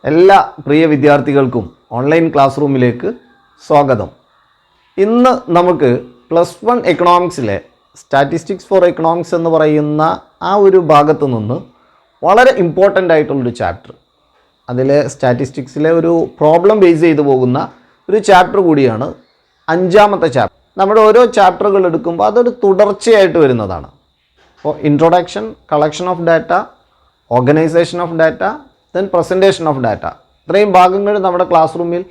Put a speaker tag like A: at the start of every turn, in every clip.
A: എല്ലാ പ്രിയ വിദ്യാർത്ഥികൾക്കും online class റൂമിലേക്ക് സ്വാഗതം. ഇന്ന് നമുക്ക് +1 എക്കണോമിക്സിലെ സ്റ്റാറ്റിസ്റ്റിക്സ് ഫോർ എക്കണോമിക്സ് എന്ന് പറയുന്ന ആ ഒരു ഭാഗത്തു നിന്ന് വളരെ ഇമ്പോർട്ടൻ്റ് ആയിട്ടുള്ളൊരു ചാപ്റ്റർ, അതിലെ സ്റ്റാറ്റിസ്റ്റിക്സിലെ ഒരു പ്രോബ്ലം ബേസ് ചെയ്തു പോകുന്ന ഒരു ചാപ്റ്റർ കൂടിയാണ് 5ാമത്തെ ചാപ്റ്റർ. നമ്മുടെ ഓരോ ചാപ്റ്ററുകൾ എടുക്കുമ്പോൾ അതൊരു തുടർച്ചയായിട്ട് വരുന്നതാണ്. അപ്പോൾ introduction, collection of data, organisation of data, then presentation of data, ഇത്രയും ഭാഗങ്ങൾ നമ്മുടെ ക്ലാസ് റൂമിൽ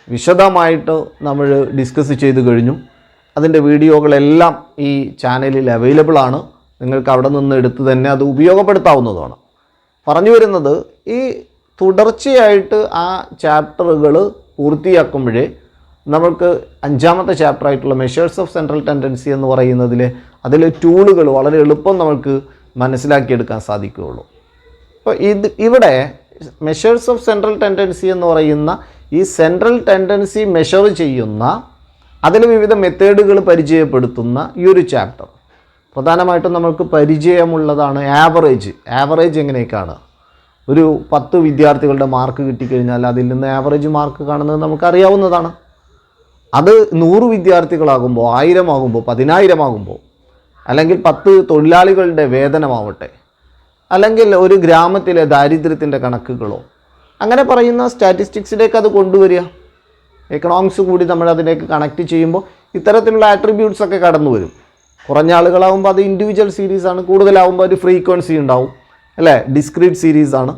A: വിശദമായിട്ട് നമ്മൾ ഡിസ്കസ് ചെയ്ത് കഴിഞ്ഞു. അതിൻ്റെ വീഡിയോകളെല്ലാം ഈ ചാനലിൽ അവൈലബിൾ ആണ്. നിങ്ങൾക്ക് അവിടെ നിന്ന് എടുത്ത് തന്നെ അത് ഉപയോഗപ്പെടുത്താവുന്നതാണ്. പറഞ്ഞു വരുന്നത്, ഈ തുടർച്ചയായിട്ട് ആ ചാപ്റ്ററുകൾ പൂർത്തിയാക്കുമ്പോഴേ നമുക്ക് 5ാമത്തെ ചാപ്റ്ററായിട്ടുള്ള മെഷേഴ്സ് ഓഫ് സെൻട്രൽ ടെൻഡൻസി എന്ന് പറയുന്നതിൽ അതിലെ ടൂളുകൾ വളരെ എളുപ്പം നമുക്ക് മനസ്സിലാക്കിയെടുക്കാൻ സാധിക്കുകയുള്ളൂ. അപ്പോൾ ഇവിടെ മെഷേഴ്സ് ഓഫ് സെൻട്രൽ ടെൻഡൻസി എന്ന് പറയുന്ന ഈ സെൻട്രൽ ടെൻഡൻസി മെഷർ ചെയ്യുന്ന അതിൽ വിവിധ മെത്തേഡുകൾ പരിചയപ്പെടുത്തുന്ന ഈ ഒരു ചാപ്റ്റർ പ്രധാനമായിട്ടും നമുക്ക് പരിചയമുള്ളതാണ് ആവറേജ് എങ്ങനെയൊക്കെയാണ്. ഒരു 10 വിദ്യാർത്ഥികളുടെ മാർക്ക് കിട്ടിക്കഴിഞ്ഞാൽ അതിൽ നിന്ന് ആവറേജ് മാർക്ക് കാണുന്നത് നമുക്കറിയാവുന്നതാണ്. അത് 100 വിദ്യാർത്ഥികളാകുമ്പോൾ, 1000 ആകുമ്പോൾ, 10000 ആകുമ്പോൾ, അല്ലെങ്കിൽ 10 തൊഴിലാളികളുടെ വേതനമാവട്ടെ, അല്ലെങ്കിൽ ഒരു ഗ്രാമത്തിലെ ദാരിദ്ര്യത്തിൻ്റെ കണക്കുകളോ, അങ്ങനെ പറയുന്ന സ്റ്റാറ്റിസ്റ്റിക്സിലേക്ക് അത് കൊണ്ടുവരിക. എക്കണോമിക്സ് കൂടി നമ്മൾ അതിലേക്ക് കണക്ട് ചെയ്യുമ്പോൾ ഇത്തരത്തിലുള്ള ആട്രിബ്യൂട്ട്സ് ഒക്കെ കടന്നു വരും. കുറഞ്ഞ ആളുകളാകുമ്പോൾ അത് ഇൻഡിവിജ്വൽ സീരീസാണ്, കൂടുതലാകുമ്പോൾ ഒരു ഫ്രീക്വൻസി ഉണ്ടാവും, അല്ലേ, ഡിസ്ക്രീറ്റ് സീരീസാണ്.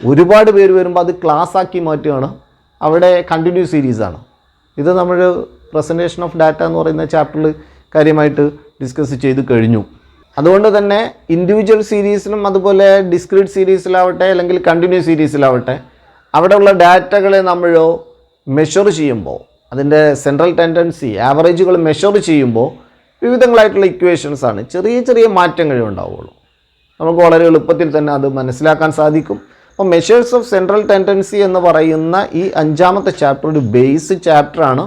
A: ഒരുപാട് പേര് വരുമ്പോൾ അത് ക്ലാസ് ആക്കി മാറ്റുകയാണ്, അവിടെ കണ്ടിന്യൂസ് സീരീസാണ്. ഇത് നമ്മൾ പ്രസൻറ്റേഷൻ ഓഫ് ഡാറ്റ എന്ന് പറയുന്ന ചാപ്റ്ററിൽ കാര്യമായിട്ട് ഡിസ്കസ് ചെയ്ത് കഴിഞ്ഞു. അതുകൊണ്ട് തന്നെ ഇൻഡിവിജ്വൽ സീരീസിലും അതുപോലെ ഡിസ്ക്രീറ്റ് സീരീസിലാവട്ടെ അല്ലെങ്കിൽ കണ്ടിന്യൂസ് സീരീസിലാവട്ടെ, അവിടെയുള്ള ഡാറ്റകളെ നമ്മൾ മെഷർ ചെയ്യുമ്പോൾ, അതിൻ്റെ സെൻട്രൽ ടെൻഡൻസി ആവറേജുകൾ മെഷർ ചെയ്യുമ്പോൾ വിവിധങ്ങളായിട്ടുള്ള ഇക്വേഷൻസ് ആണ്, ചെറിയ ചെറിയ മാറ്റങ്ങളേ ഉണ്ടാവുകയുള്ളൂ. നമുക്ക് വളരെ എളുപ്പത്തിൽ തന്നെ അത് മനസ്സിലാക്കാൻ സാധിക്കും. അപ്പോൾ മെഷേഴ്സ് ഓഫ് സെൻട്രൽ ടെൻഡൻസി എന്ന് പറയുന്ന ഈ 5ാമത്തെ ചാപ്റ്റർ ഒരു ബേസ് ചാപ്റ്ററാണ്.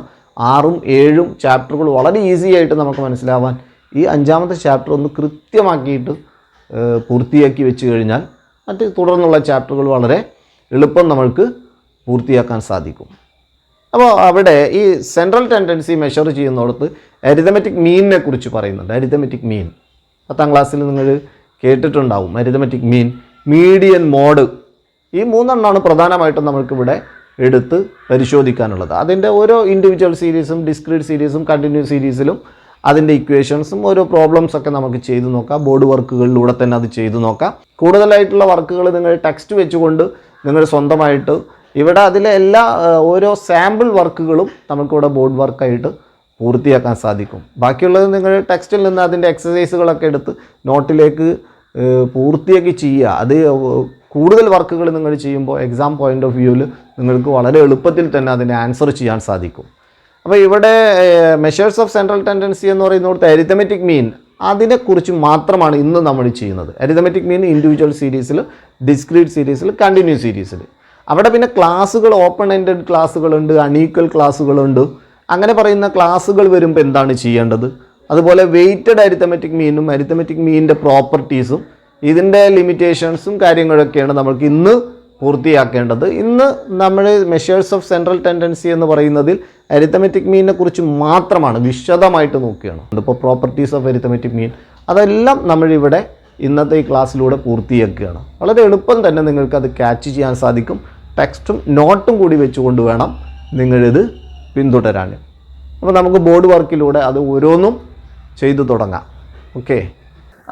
A: 6ഉം 7ഉം ചാപ്റ്ററുകൾ വളരെ ഈസി ആയിട്ട് നമുക്ക് മനസ്സിലാവാൻ ഈ 5ാമത്തെ ചാപ്റ്റർ ഒന്ന് കൃത്യമാക്കിയിട്ട് പൂർത്തിയാക്കി വെച്ച് കഴിഞ്ഞാൽ മറ്റ് തുടർന്നുള്ള ചാപ്റ്ററുകൾ വളരെ എളുപ്പം നമ്മൾക്ക് പൂർത്തിയാക്കാൻ സാധിക്കും. അപ്പോൾ അവിടെ ഈ സെൻട്രൽ ടെൻഡൻസി മെഷർ ചെയ്യുന്നിടത്ത് അരിതമെറ്റിക് മീനിനെ കുറിച്ച് പറയുന്നുണ്ട്. അരിതമെറ്റിക് മീൻ 10ാം ക്ലാസ്സിൽ നിങ്ങൾ കേട്ടിട്ടുണ്ടാവും. അരിതമെറ്റിക് മീൻ, മീഡിയൻ മോഡ്, ഈ 3 എണ്ണമാണ് പ്രധാനമായിട്ടും നമുക്കിവിടെ എടുത്ത് പരിശോധിക്കാനുള്ളത്. അതിൻ്റെ ഓരോ ഇൻഡിവിജ്വൽ സീരീസും ഡിസ്ക്രീറ്റ് സീരീസും കണ്ടിന്യൂസ് സീരീസിലും അതിൻ്റെ ഇക്വേഷൻസും ഓരോ പ്രോബ്ലംസൊക്കെ നമുക്ക് ചെയ്തു നോക്കാം. ബോർഡ് വർക്കുകളിലൂടെ തന്നെ അത് ചെയ്തു നോക്കാം. കൂടുതലായിട്ടുള്ള വർക്കുകൾ നിങ്ങൾ ടെക്സ്റ്റ് വെച്ചുകൊണ്ട് നിങ്ങൾ സ്വന്തമായിട്ട് ഇവിടെ അതിലെ എല്ലാ ഓരോ സാമ്പിൾ വർക്കുകളും നമുക്കിവിടെ ബോർഡ് വർക്കായിട്ട് പൂർത്തിയാക്കാൻ സാധിക്കും. ബാക്കിയുള്ളത് നിങ്ങൾ ടെക്സ്റ്റിൽ നിന്ന് അതിൻ്റെ എക്സസൈസുകളൊക്കെ എടുത്ത് നോട്ടിലേക്ക് പൂർത്തിയാക്കി ചെയ്യുക. അത് കൂടുതൽ വർക്കുകൾ നിങ്ങൾ ചെയ്യുമ്പോൾ എക്സാം പോയിൻ്റ് ഓഫ് വ്യൂവിൽ നിങ്ങൾക്ക് വളരെ എളുപ്പത്തിൽ തന്നെ അതിനെ ആൻസർ ചെയ്യാൻ സാധിക്കും. അപ്പോൾ ഇവിടെ മെഷേഴ്സ് ഓഫ് സെൻട്രൽ ടെൻഡൻസി എന്ന് പറയുന്നിടത്ത് അരിതമെറ്റിക് മീൻ, അതിനെക്കുറിച്ച് മാത്രമാണ് ഇന്ന് നമ്മൾ ചെയ്യുന്നത്. അരിതമെറ്റിക് മീൻ ഇൻഡിവിജ്വൽ സീരീസിൽ, ഡിസ്ക്രീറ്റ് സീരീസിൽ, കണ്ടിന്യൂസ് സീരീസിൽ. അവിടെ പിന്നെ ക്ലാസ്സുകൾ, ഓപ്പൺ എൻഡഡ് ക്ലാസ്സുകളുണ്ട്, അൺഈക്വൽ ക്ലാസ്സുകളുണ്ട്. അങ്ങനെ പറയുന്ന ക്ലാസ്സുകൾ വരുമ്പോൾ എന്താണ് ചെയ്യേണ്ടത്, അതുപോലെ വെയ്റ്റഡ് അരിതമെറ്റിക് മീനും അരിതമെറ്റിക് മീനിൻ്റെ പ്രോപ്പർട്ടീസും ഇതിൻ്റെ ലിമിറ്റേഷൻസും കാര്യങ്ങളൊക്കെയാണ് നമുക്ക് ഇന്ന് പൂർത്തിയാക്കേണ്ടത്. ഇന്ന് നമ്മൾ മെഷേഴ്സ് ഓഫ് സെൻട്രൽ ടെൻഡൻസി എന്ന് പറയുന്നതിൽ അരിതമെറ്റിക് മീനിനെ കുറിച്ച് മാത്രമാണ് വിശദമായിട്ട് നോക്കുകയാണ്. ഇപ്പോൾ പ്രോപ്പർട്ടീസ് ഓഫ് അരിതമെറ്റിക് മീൻ അതെല്ലാം നമ്മളിവിടെ ഇന്നത്തെ ഈ ക്ലാസ്സിലൂടെ പൂർത്തിയാക്കുകയാണ്. വളരെ എളുപ്പം തന്നെ നിങ്ങൾക്കത് ക്യാച്ച് ചെയ്യാൻ സാധിക്കും. ടെക്സ്റ്റും നോട്ടും കൂടി വെച്ചുകൊണ്ട് വേണം നിങ്ങളിത് പിന്തുടരാൻ. അപ്പോൾ നമുക്ക് ബോർഡ് വർക്കിലൂടെ അത് ഓരോന്നും ചെയ്തു തുടങ്ങാം. ഓക്കെ,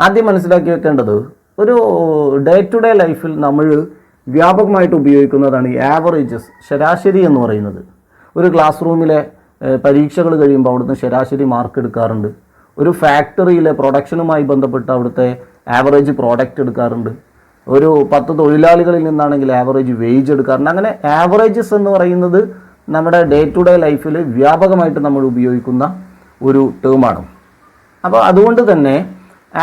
A: ആദ്യം മനസ്സിലാക്കി വെക്കേണ്ടത്, ഒരു ഡേ ടു ഡേ ലൈഫിൽ നമ്മൾ വ്യാപകമായിട്ട് ഉപയോഗിക്കുന്നതാണ് ഈ ആവറേജസ്, ശരാശരി എന്ന് പറയുന്നത്. ഒരു ക്ലാസ് റൂമിലെ പരീക്ഷകൾ കഴിയുമ്പോൾ അവിടുന്ന് ശരാശരി മാർക്ക് എടുക്കാറുണ്ട്. ഒരു ഫാക്ടറിയിലെ പ്രൊഡക്ഷനുമായി ബന്ധപ്പെട്ട് അവിടുത്തെ ആവറേജ് പ്രോഡക്റ്റ് എടുക്കാറുണ്ട്. ഒരു 10 തൊഴിലാളികളിൽ നിന്നാണെങ്കിൽ ആവറേജ് വേജ് എടുക്കാറുണ്ട്. അങ്ങനെ ആവറേജസ് എന്ന് പറയുന്നത് നമ്മുടെ ഡേ ടു ഡേ ലൈഫിൽ വ്യാപകമായിട്ട് നമ്മൾ ഉപയോഗിക്കുന്ന ഒരു ടേമാണ്. അപ്പോൾ അതുകൊണ്ട് തന്നെ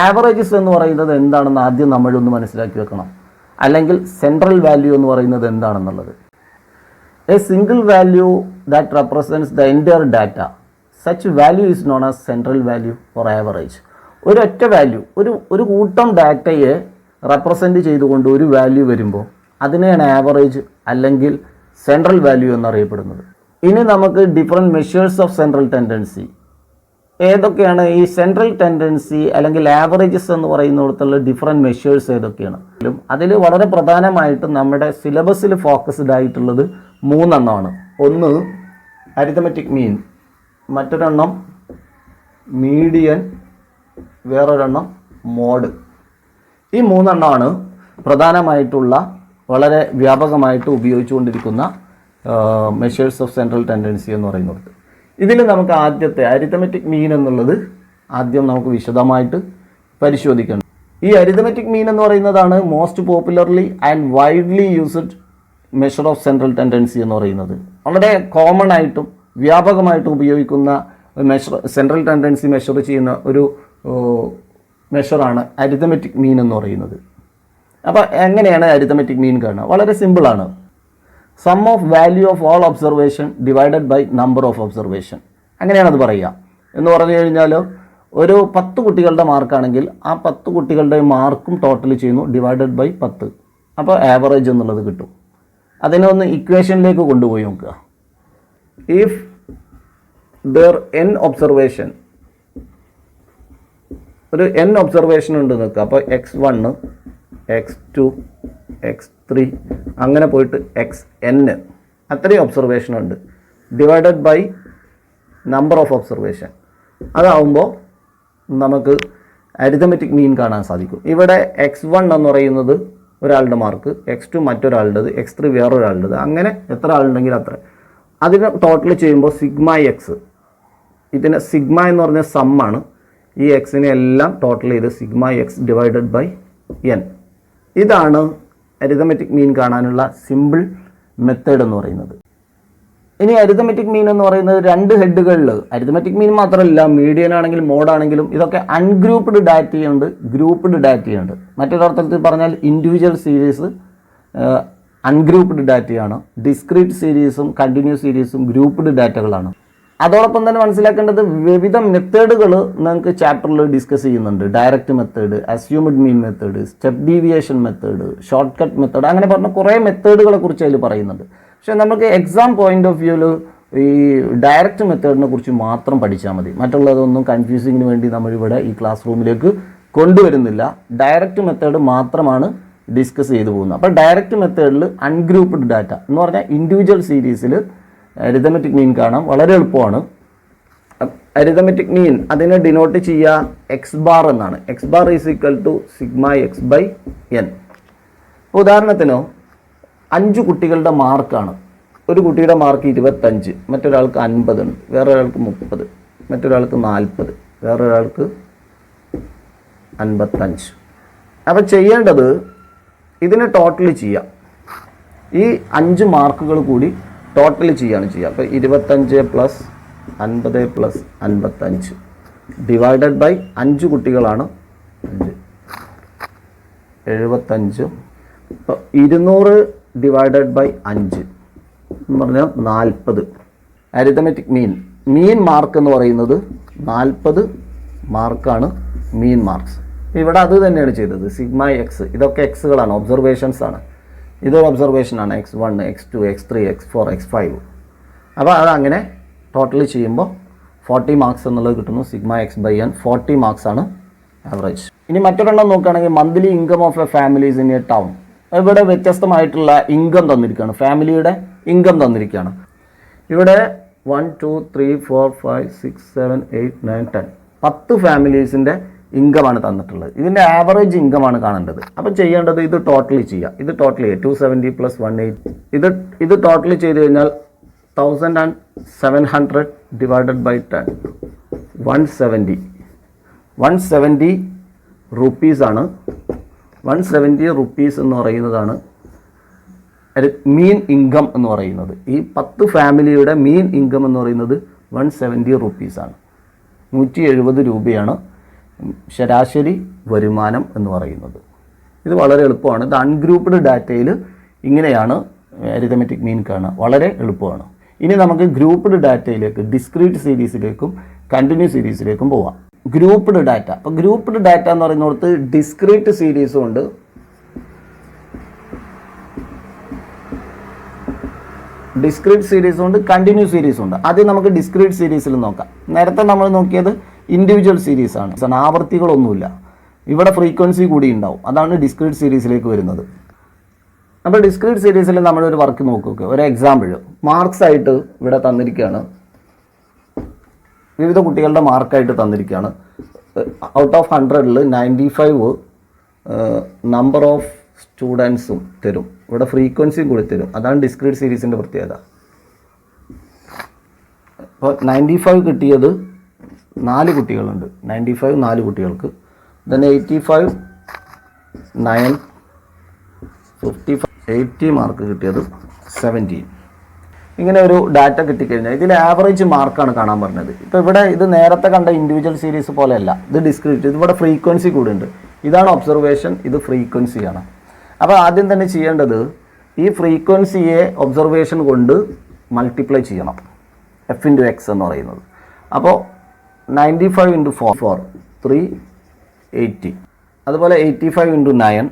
A: ആവറേജസ് എന്ന് പറയുന്നത് എന്താണെന്ന് ആദ്യം നമ്മളൊന്ന് മനസ്സിലാക്കി വെക്കണം. അല്ലെങ്കിൽ സെൻട്രൽ വാല്യൂ എന്ന് പറയുന്നത് എന്താണെന്നുള്ളത്. A single value that represents the entire data, such value is known as central value or average. ഒരൊറ്റ വാല്യൂ, ഒരു കൂട്ടം ഡാറ്റയെ റെപ്രസെൻറ്റ് ചെയ്തുകൊണ്ട് ഒരു വാല്യൂ വരുമ്പോൾ അതിനെയാണ് ആവറേജ് അല്ലെങ്കിൽ സെൻട്രൽ വാല്യൂ എന്നറിയപ്പെടുന്നത്. ഇനി നമുക്ക് different measures of central tendency ഏതൊക്കെയാണ്? ഈ സെൻട്രൽ ടെൻഡൻസി അല്ലെങ്കിൽ ആവറേജസ് എന്ന് പറയുന്നിടത്തുള്ള ഡിഫറെൻറ്റ് മെഷേഴ്സ് ഏതൊക്കെയാണ്? അതിൽ വളരെ പ്രധാനമായിട്ടും നമ്മുടെ സിലബസിൽ ഫോക്കസ്ഡ് ആയിട്ടുള്ളത് 3 എണ്ണമാണ്. ഒന്ന് അരിത്തമെറ്റിക് മീൻ, മറ്റൊരെണ്ണം മീഡിയൻ, വേറൊരെണ്ണം മോഡ്. ഈ 3 എണ്ണമാണ് പ്രധാനമായിട്ടുള്ള വളരെ വ്യാപകമായിട്ട് ഉപയോഗിച്ചുകൊണ്ടിരിക്കുന്ന മെഷേഴ്സ് ഓഫ് സെൻട്രൽ ടെൻഡൻസി എന്ന് പറയുന്നത്. ഇതിൽ നമുക്ക് ആദ്യത്തെ അരിത്തമെറ്റിക് മീൻ എന്നുള്ളത് ആദ്യം നമുക്ക് വിശദമായിട്ട് പരിശോധിക്കണം. ഈ അരിത്തമെറ്റിക് മീൻ എന്ന് പറയുന്നതാണ് most popularly and widely used measure of central tendency എന്ന് പറയുന്നത്. വളരെ കോമൺ ആയിട്ടും വ്യാപകമായിട്ടും ഉപയോഗിക്കുന്ന സെൻട്രൽ ടെൻഡൻസി മെഷർ ചെയ്യുന്ന ഒരു മെഷറാണ് അരിത്തമെറ്റിക് മീൻ എന്ന് പറയുന്നത്. അപ്പോൾ എങ്ങനെയാണ് അരിത്തമെറ്റിക് മീൻ കാണുക? വളരെ സിമ്പിളാണ്. Sum of value of all observation divided by number of observation, അങ്ങനെയാണത് പറയുക. എന്ന് പറഞ്ഞു കഴിഞ്ഞാൽ ഒരു 10 കുട്ടികളുടെ മാർക്കാണെങ്കിൽ ആ 10 കുട്ടികളുടെ മാർക്കും ടോട്ടൽ ചെയ്യുന്നു ഡിവൈഡഡ് ബൈ 10. അപ്പോൾ ആവറേജ് എന്നുള്ളത് കിട്ടും. അതിനെ ഒന്ന് ഇക്വേഷനിലേക്ക് കൊണ്ടുപോയി നോക്കുക. ഇഫ് ദർ n ഒബ്സർവേഷൻ, ഒരു n ഒബ്സർവേഷൻ ഉണ്ട് നോക്കുക. അപ്പോൾ x1 x2 x3 അങ്ങനെ പോയിട്ട് xn അത്രയും ഒബ്സർവേഷൻ ഉണ്ട് divided by number of observation. അതാവുമ്പോൾ നമുക്ക് അരിത്തമെറ്റിക് മീൻ കാണാൻ സാധിക്കും. ഇവിടെ x1 എന്ന് പറയുന്നത് ഒരാളുടെ മാർക്ക്, x2 മറ്റൊരാളുടേത്, x3 വേറൊരാളുടേത്, അങ്ങനെ എത്ര ആളുണ്ടെങ്കിൽ അത്ര. അതിന് ടോട്ടൽ ചെയ്യുമ്പോൾ സിഗ്മ എക്സ്, ഇതിന് സിഗ്മ എന്ന് പറഞ്ഞ സമ്മാണ്. ഈ എക്സിനെ എല്ലാം ടോട്ടൽ ചെയ്ത് sigma x divided by n. ഇതാണ് അരിത്തമെറ്റിക് മീൻ കാണാനുള്ള സിമ്പിൾ മെത്തേഡ് എന്ന് പറയുന്നത്. ഇനി അരിത്തമെറ്റിക് മീൻ എന്ന് പറയുന്നത് 2 ഹെഡുകളിൽ, അരിത്തമെറ്റിക് മീൻ മാത്രമല്ല, മീഡിയൻ ആണെങ്കിലും മോഡാണെങ്കിലും ഇതൊക്കെ അൺഗ്രൂപ്പ്ഡ് ഡാറ്റയുണ്ട്, ഗ്രൂപ്പ്ഡ് ഡാറ്റയുണ്ട്. മറ്റൊരർത്ഥത്തിൽ പറഞ്ഞാൽ ഇൻഡിവിജ്വൽ സീരീസ് അൺഗ്രൂപ്പ്ഡ് ഡാറ്റയാണ്, ഡിസ്ക്രീറ്റ് സീരീസും കണ്ടിന്യൂസ് സീരീസും ഗ്രൂപ്പ്ഡ് ഡാറ്റകളാണ്. അതോടൊപ്പം തന്നെ മനസ്സിലാക്കേണ്ടത് വിവിധ മെത്തേഡുകൾ നമുക്ക് ചാപ്റ്ററിൽ ഡിസ്കസ് ചെയ്യുന്നുണ്ട്. Direct method, assumed mean method, step deviation method, short cut method, അങ്ങനെ പറഞ്ഞ കുറേ മെത്തേഡുകളെ കുറിച്ച് അതിൽ പറയുന്നുണ്ട്. പക്ഷേ നമുക്ക് എക്സാം പോയിന്റ് ഓഫ് വ്യൂവിൽ ഈ ഡയറക്റ്റ് മെത്തേഡിനെ കുറിച്ച് മാത്രം പഠിച്ചാൽ മതി. മറ്റുള്ളതൊന്നും കൺഫ്യൂസിങ്ങിന് വേണ്ടി നമ്മളിവിടെ ഈ ക്ലാസ് റൂമിലേക്ക് കൊണ്ടുവരുന്നില്ല. ഡയറക്റ്റ് മെത്തേഡ് മാത്രമാണ് ഡിസ്കസ് ചെയ്തു പോകുന്നത്. അപ്പോൾ ഡയറക്റ്റ് മെത്തേഡിൽ അൺഗ്രൂപ്പ്ഡ് ഡാറ്റ എന്ന് പറഞ്ഞാൽ ഇൻഡിവിജ്വൽ സീരീസിൽ അരിത്തമെറ്റിക് മീൻ കാണാം, വളരെ എളുപ്പമാണ്. അരിത്തമെറ്റിക് മീൻ അതിനെ ഡിനോട്ട് ചെയ്യുക എക്സ് ബാർ എന്നാണ്. X bar is equal to sigma x by n. ഉദാഹരണത്തിനോ 5 കുട്ടികളുടെ മാർക്കാണ്. ഒരു കുട്ടിയുടെ മാർക്ക് 25, മറ്റൊരാൾക്ക് 50 ഉണ്ട്, വേറൊരാൾക്ക് 30, മറ്റൊരാൾക്ക് 40, വേറൊരാൾക്ക് 55. അപ്പോൾ ചെയ്യേണ്ടത് ഇതിനെ ടോട്ടൽ ചെയ്യാം. ഈ 5 മാർക്കുകൾ കൂടി ടോട്ടൽ ചെയ്യുക. അപ്പോൾ 25 പ്ലസ് 50 പ്ലസ് 55 ഡിവൈഡഡ് ബൈ 5 കുട്ടികളാണ് 75. അപ്പോൾ 200 ഡിവൈഡഡ് ബൈ 5 എന്ന് പറഞ്ഞാൽ 40. അരിത്തമെറ്റിക് മീൻ മാർക്ക് എന്ന് പറയുന്നത് 40 മാർക്കാണ് മീൻ മാർക്സ്. ഇവിടെ അത് തന്നെയാണ് ചെയ്തത്. സിഗ്മ എക്സ്, ഇതൊക്കെ എക്സുകളാണ്, ഒബ്സർവേഷൻസ് ആണ്. ഇതൊരു ഒബ്സർവേഷനാണ് x1 x2 x3 x4 x5. അപ്പോൾ അതങ്ങനെ ടോട്ടൽ ചെയ്യുമ്പോൾ 40 മാർക്സ് എന്നുള്ളത് കിട്ടുന്നു. Sigma x by n 40 marks ആണ് ആവറേജ്. ഇനി മറ്റൊരെണ്ണം നോക്കുകയാണെങ്കിൽ monthly income of a families in a town. ഇവിടെ വ്യത്യസ്തമായിട്ടുള്ള ഇൻകം തന്നിരിക്കുകയാണ്, ഫാമിലിയുടെ ഇൻകം തന്നിരിക്കുകയാണ്. ഇവിടെ 1 2 3 4 5 6 7 8 9 10 10 ഫാമിലീസിൻ്റെ ഇൻകമാണ് തന്നിട്ടുള്ളത്. ഇതിൻ്റെ ആവറേജ് ഇൻകമാണ് കാണേണ്ടത്. അപ്പോൾ ചെയ്യേണ്ടത് ഇത് ടോട്ടൽ ചെയ്യുക. ഇത് ടോട്ടൽ ചെയ്യുക 270 പ്ലസ് 180. ഇത് ടോട്ടൽ ചെയ്ത് കഴിഞ്ഞാൽ 1700 ഡിവൈഡഡ് ബൈ 10 170 റുപ്പീസാണ്. 170 റുപ്പീസ് എന്ന് പറയുന്നതാണ് മീൻ ഇൻകം എന്ന് പറയുന്നത്. ഈ 10 ഫാമിലിയുടെ മീൻ ഇൻകം എന്ന് പറയുന്നത് 170 റുപ്പീസാണ്. 170 രൂപയാണ് ശരാശരി വരുമാനം എന്ന് പറയുന്നത്. ഇത് വളരെ എളുപ്പമാണ്. ഇത് അൺഗ്രൂപ്പ്ഡ് ഡാറ്റയിൽ ഇങ്ങനെയാണ് അരിത്തമെറ്റിക് മീൻ കാണുക, വളരെ എളുപ്പമാണ്. ഇനി നമുക്ക് ഗ്രൂപ്പ്ഡ് ഡാറ്റയിലേക്ക്, ഡിസ്ക്രീറ്റ് സീരീസിലേക്കും കണ്ടിന്യൂസ് സീരീസിലേക്കും പോവാം. Grouped data. അപ്പോൾ ഗ്രൂപ്പ്ഡ് ഡാറ്റ എന്ന് പറയുന്നിടത്ത് ഡിസ്ക്രീറ്റ് സീരീസും ഉണ്ട്, ഡിസ്ക്രീറ്റ് സീരീസും ഉണ്ട്, കണ്ടിന്യൂസ് സീരീസും ഉണ്ട്. ആദ്യം നമുക്ക് ഡിസ്ക്രീറ്റ് സീരീസിൽ നോക്കാം. നേരത്തെ നമ്മൾ നോക്കിയത് ഇൻഡിവിജ്വൽ സീരീസാണ്, ആവർത്തികളൊന്നുമില്ല. ഇവിടെ ഫ്രീക്വൻസി കൂടി ഉണ്ടാവും, അതാണ് ഡിസ്ക്രീറ്റ് സീരീസിലേക്ക് വരുന്നത്. അപ്പോൾ ഡിസ്ക്രീറ്റ് സീരീസിൽ നമ്മളൊരു വർക്ക് നോക്കുക. ഒരു എക്സാമ്പിൾ മാർക്സ് ആയിട്ട് ഇവിടെ തന്നിരിക്കുകയാണ്, വിവിധ കുട്ടികളുടെ മാർക്കായിട്ട് തന്നിരിക്കുകയാണ്. ഔട്ട് ഓഫ് 100ൽ 95 നമ്പർ ഓഫ് സ്റ്റുഡൻസും തരും, ഇവിടെ ഫ്രീക്വൻസിയും കൂടി തരും. അതാണ് ഡിസ്ക്രീറ്റ് സീരീസിൻ്റെ പ്രത്യേകത. അപ്പോൾ 95 കിട്ടിയത് 4 കുട്ടികളുണ്ട്, 95 4 കുട്ടികൾക്ക്. then 85 9 55 80 മാർക്ക് കിട്ടിയത് 17. ഇങ്ങനെ ഒരു ഡാറ്റ കിട്ടിക്കഴിഞ്ഞാൽ ഇതിൽ ആവറേജ് മാർക്കാണ് കാണാൻ പറഞ്ഞത്. ഇപ്പോൾ ഇവിടെ ഇത് നേരത്തെ കണ്ട ഇൻഡിവിജ്വൽ സീരീസ് പോലെയല്ല, ഇത് ഡിസ്ക്രീറ്റ്. ഇതിവിടെ ഫ്രീക്വൻസി കൂടി ഉണ്ട്. ഇതാണ് ഒബ്സർവേഷൻ, ഇത് ഫ്രീക്വൻസിയാണ്. അപ്പോൾ ആദ്യം തന്നെ ചെയ്യേണ്ടത് ഈ ഫ്രീക്വൻസിയെ ഒബ്സർവേഷൻ കൊണ്ട് മൾട്ടിപ്ലൈ ചെയ്യണം, f/x എന്ന് പറയുന്നത്. അപ്പോൾ 95 × 4 380, അതുപോലെ 85 × 9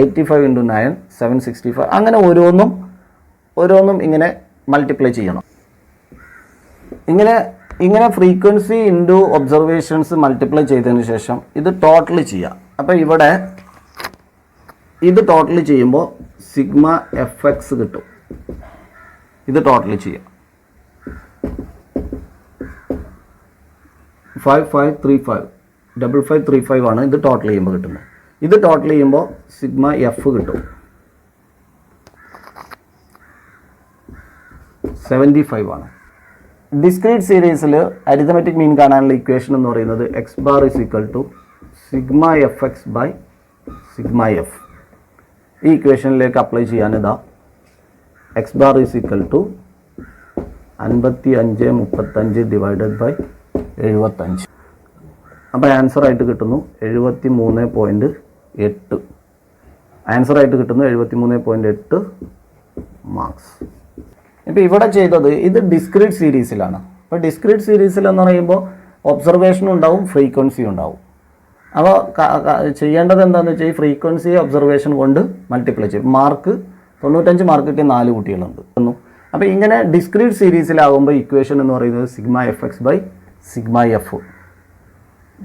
A: 85 × 9 765. അങ്ങനെ ഓരോന്നും ഇങ്ങനെ മൾട്ടിപ്ലൈ ചെയ്യണം. ഇങ്ങനെ ഫ്രീക്വൻസി ഇൻറ്റു ഒബ്സർവേഷൻസ് മൾട്ടിപ്ലൈ ചെയ്തതിന് ശേഷം ഇത് ടോട്ടൽ ചെയ്യാം. അപ്പോൾ ഇവിടെ ഇത് ടോട്ടൽ ചെയ്യുമ്പോൾ സിഗ്മ fx കിട്ടും. ഇത് ടോട്ടൽ ചെയ്യാം. 5535 5535 ആണ് ഇത് ടോട്ടൽ ചെയ്യുമ്പോൾ കിട്ടുന്നത്. ഇത് ടോട്ടൽ ചെയ്യുമ്പോൾ സിഗ്മ എഫ് കിട്ടും 75 ആണ്. ഡിസ്ക്രീറ്റ് സീരീസിൽ അരിത്തമെറ്റിക് മീൻ കാണാനുള്ള ഇക്വേഷൻ എന്ന് പറയുന്നത് x bar = sigma fx by sigma f. ഈ ഇക്വേഷനിലേക്ക് അപ്ലൈ ചെയ്യാൻ ഇതാ x ബാർ = 5535 ഡിവൈഡഡ് ബൈ 75. അപ്പോൾ ആൻസറായിട്ട് കിട്ടുന്നു 73.8. ആൻസറായിട്ട് കിട്ടുന്നു 73.8 മാർക്സ്. ഇപ്പോൾ ഇവിടെ ചെയ്തത് ഇത് ഡിസ്ക്രീറ്റ് സീരീസിലാണ്. അപ്പോൾ ഡിസ്ക്രീറ്റ് സീരീസിൽ എന്ന് പറയുമ്പോൾ ഒബ്സർവേഷനും ഉണ്ടാവും, ഫ്രീക്വൻസിയും ഉണ്ടാവും. അപ്പോൾ ചെയ്യേണ്ടത് എന്താണെന്ന് വെച്ചാൽ ഈ ഫ്രീക്വൻസി ഒബ്സർവേഷൻ കൊണ്ട് മൾട്ടിപ്ലൈ ചെയ്യും. 95 മാർക്ക് കിട്ടിയ 4 കുട്ടികളുണ്ട്. അപ്പോൾ ഇങ്ങനെ ഡിസ്ക്രീറ്റ് സീരീസിലാകുമ്പോൾ ഇക്വേഷൻ എന്ന് പറയുന്നത് sigma fx by sigma f.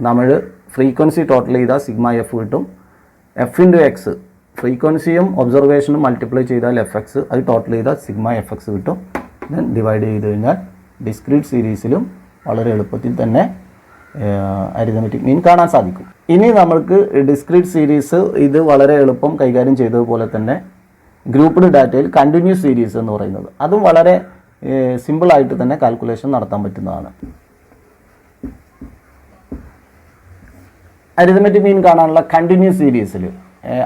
A: നമ്മൾ ഫ്രീക്വൻസി ടോട്ടൽ ചെയ്താൽ സിഗ്മ എഫ് കിട്ടും. f/x ഫ്രീക്വൻസിയും ഒബ്സർവേഷനും മൾട്ടിപ്ലൈ ചെയ്താൽ fx, അത് ടോട്ടൽ ചെയ്താൽ സിഗ്മ fx കിട്ടും. ദെൻ ഡിവൈഡ് ചെയ്ത് കഴിഞ്ഞാൽ ഡിസ്ക്രീറ്റ് സീരീസിലും വളരെ എളുപ്പത്തിൽ തന്നെ അരിത്തമെറ്റിക് മീൻ കാണാൻ സാധിക്കും. ഇനി നമ്മൾക്ക് ഡിസ്ക്രീറ്റ് സീരീസ് ഇത് വളരെ എളുപ്പം കൈകാര്യം ചെയ്തതുപോലെ തന്നെ ഗ്രൂപ്പ്ഡ് ഡാറ്റയിൽ കണ്ടിന്യൂസ് സീരീസ് എന്ന് പറയുന്നത് അതും വളരെ സിമ്പിളായിട്ട് തന്നെ കാൽക്കുലേഷൻ നടത്താൻ പറ്റുന്നതാണ്. അരിത്തമെറ്റിക് മീൻ കാണാനുള്ള കണ്ടിന്യൂസ് സീരീസിൽ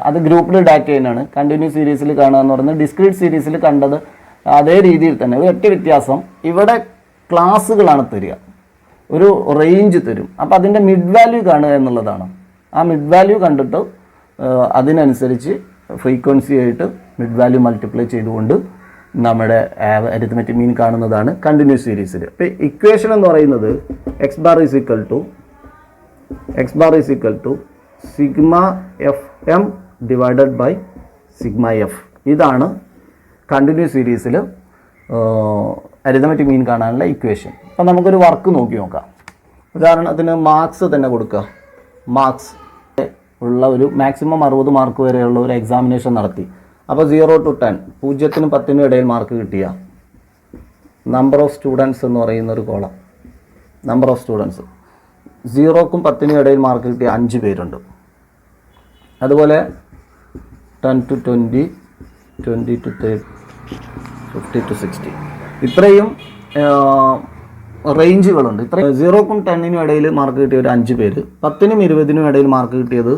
A: അത് ഗ്രൂപ്പ്ഡ് ഡാറ്റ തന്നെയാണ്. കണ്ടിന്യൂസ് സീരീസിൽ കാണുക എന്ന് പറയുന്നത് ഡിസ്ക്രീറ്റ് സീരീസിൽ കണ്ടത് അതേ രീതിയിൽ തന്നെ. ഒറ്റ വ്യത്യാസം, ഇവിടെ ക്ലാസ്സുകളാണ് തരിക, ഒരു റേഞ്ച് തരും. അപ്പോൾ അതിൻ്റെ മിഡ് വാല്യൂ കാണുക എന്നുള്ളതാണ്. ആ മിഡ് വാല്യൂ കണ്ടിട്ട് അതിനനുസരിച്ച് ഫ്രീക്വൻസി ആയിട്ട് മിഡ് വാല്യൂ മൾട്ടിപ്ലൈ ചെയ്തുകൊണ്ട് നമ്മുടെ അരിത്തമെറ്റിക് മീൻ കാണുന്നതാണ് കണ്ടിന്യൂസ് സീരീസിൽ. അപ്പോൾ ഇക്വേഷൻ എന്ന് പറയുന്നത് x bar = sigma fm divided by sigma f. ഇതാണ് കണ്ടിന്യൂസ് സീരീസിൽ അരിത്തമെറ്റിക് മീൻ കാണാനുള്ള ഇക്വേഷൻ. അപ്പോൾ നമുക്കൊരു വർക്ക് നോക്കാം. ഉദാഹരണത്തിന് മാർക്സ് തന്നെ കൊടുക്കുക. മാർക്സ് ഉള്ള ഒരു മാക്സിമം 60 മാർക്ക് വരെയുള്ള ഒരു എക്സാമിനേഷൻ നടത്തി. അപ്പോൾ 0 to 10 0 നും 10 നും ഇടയിൽ മാർക്ക് കിട്ടിയ നമ്പർ ഓഫ് സ്റ്റുഡൻസ് എന്ന് പറയുന്ന ഒരു കോളം. നമ്പർ ഓഫ് സ്റ്റുഡൻസ് 0ക്കും 10 നും ഇടയിൽ മാർക്ക് കിട്ടിയ 5 പേരുണ്ട്. അതുപോലെ 10 to 20 20 to 30 50 to 60 ഇത്രയും റേഞ്ചുകളുണ്ട്. ഇത്ര 0ക്കും 10 നും ഇടയിൽ മാർക്ക് കിട്ടിയ ഒരു 5 പേര്, 10 നും 20 നും ഇടയിൽ മാർക്ക് കിട്ടിയത്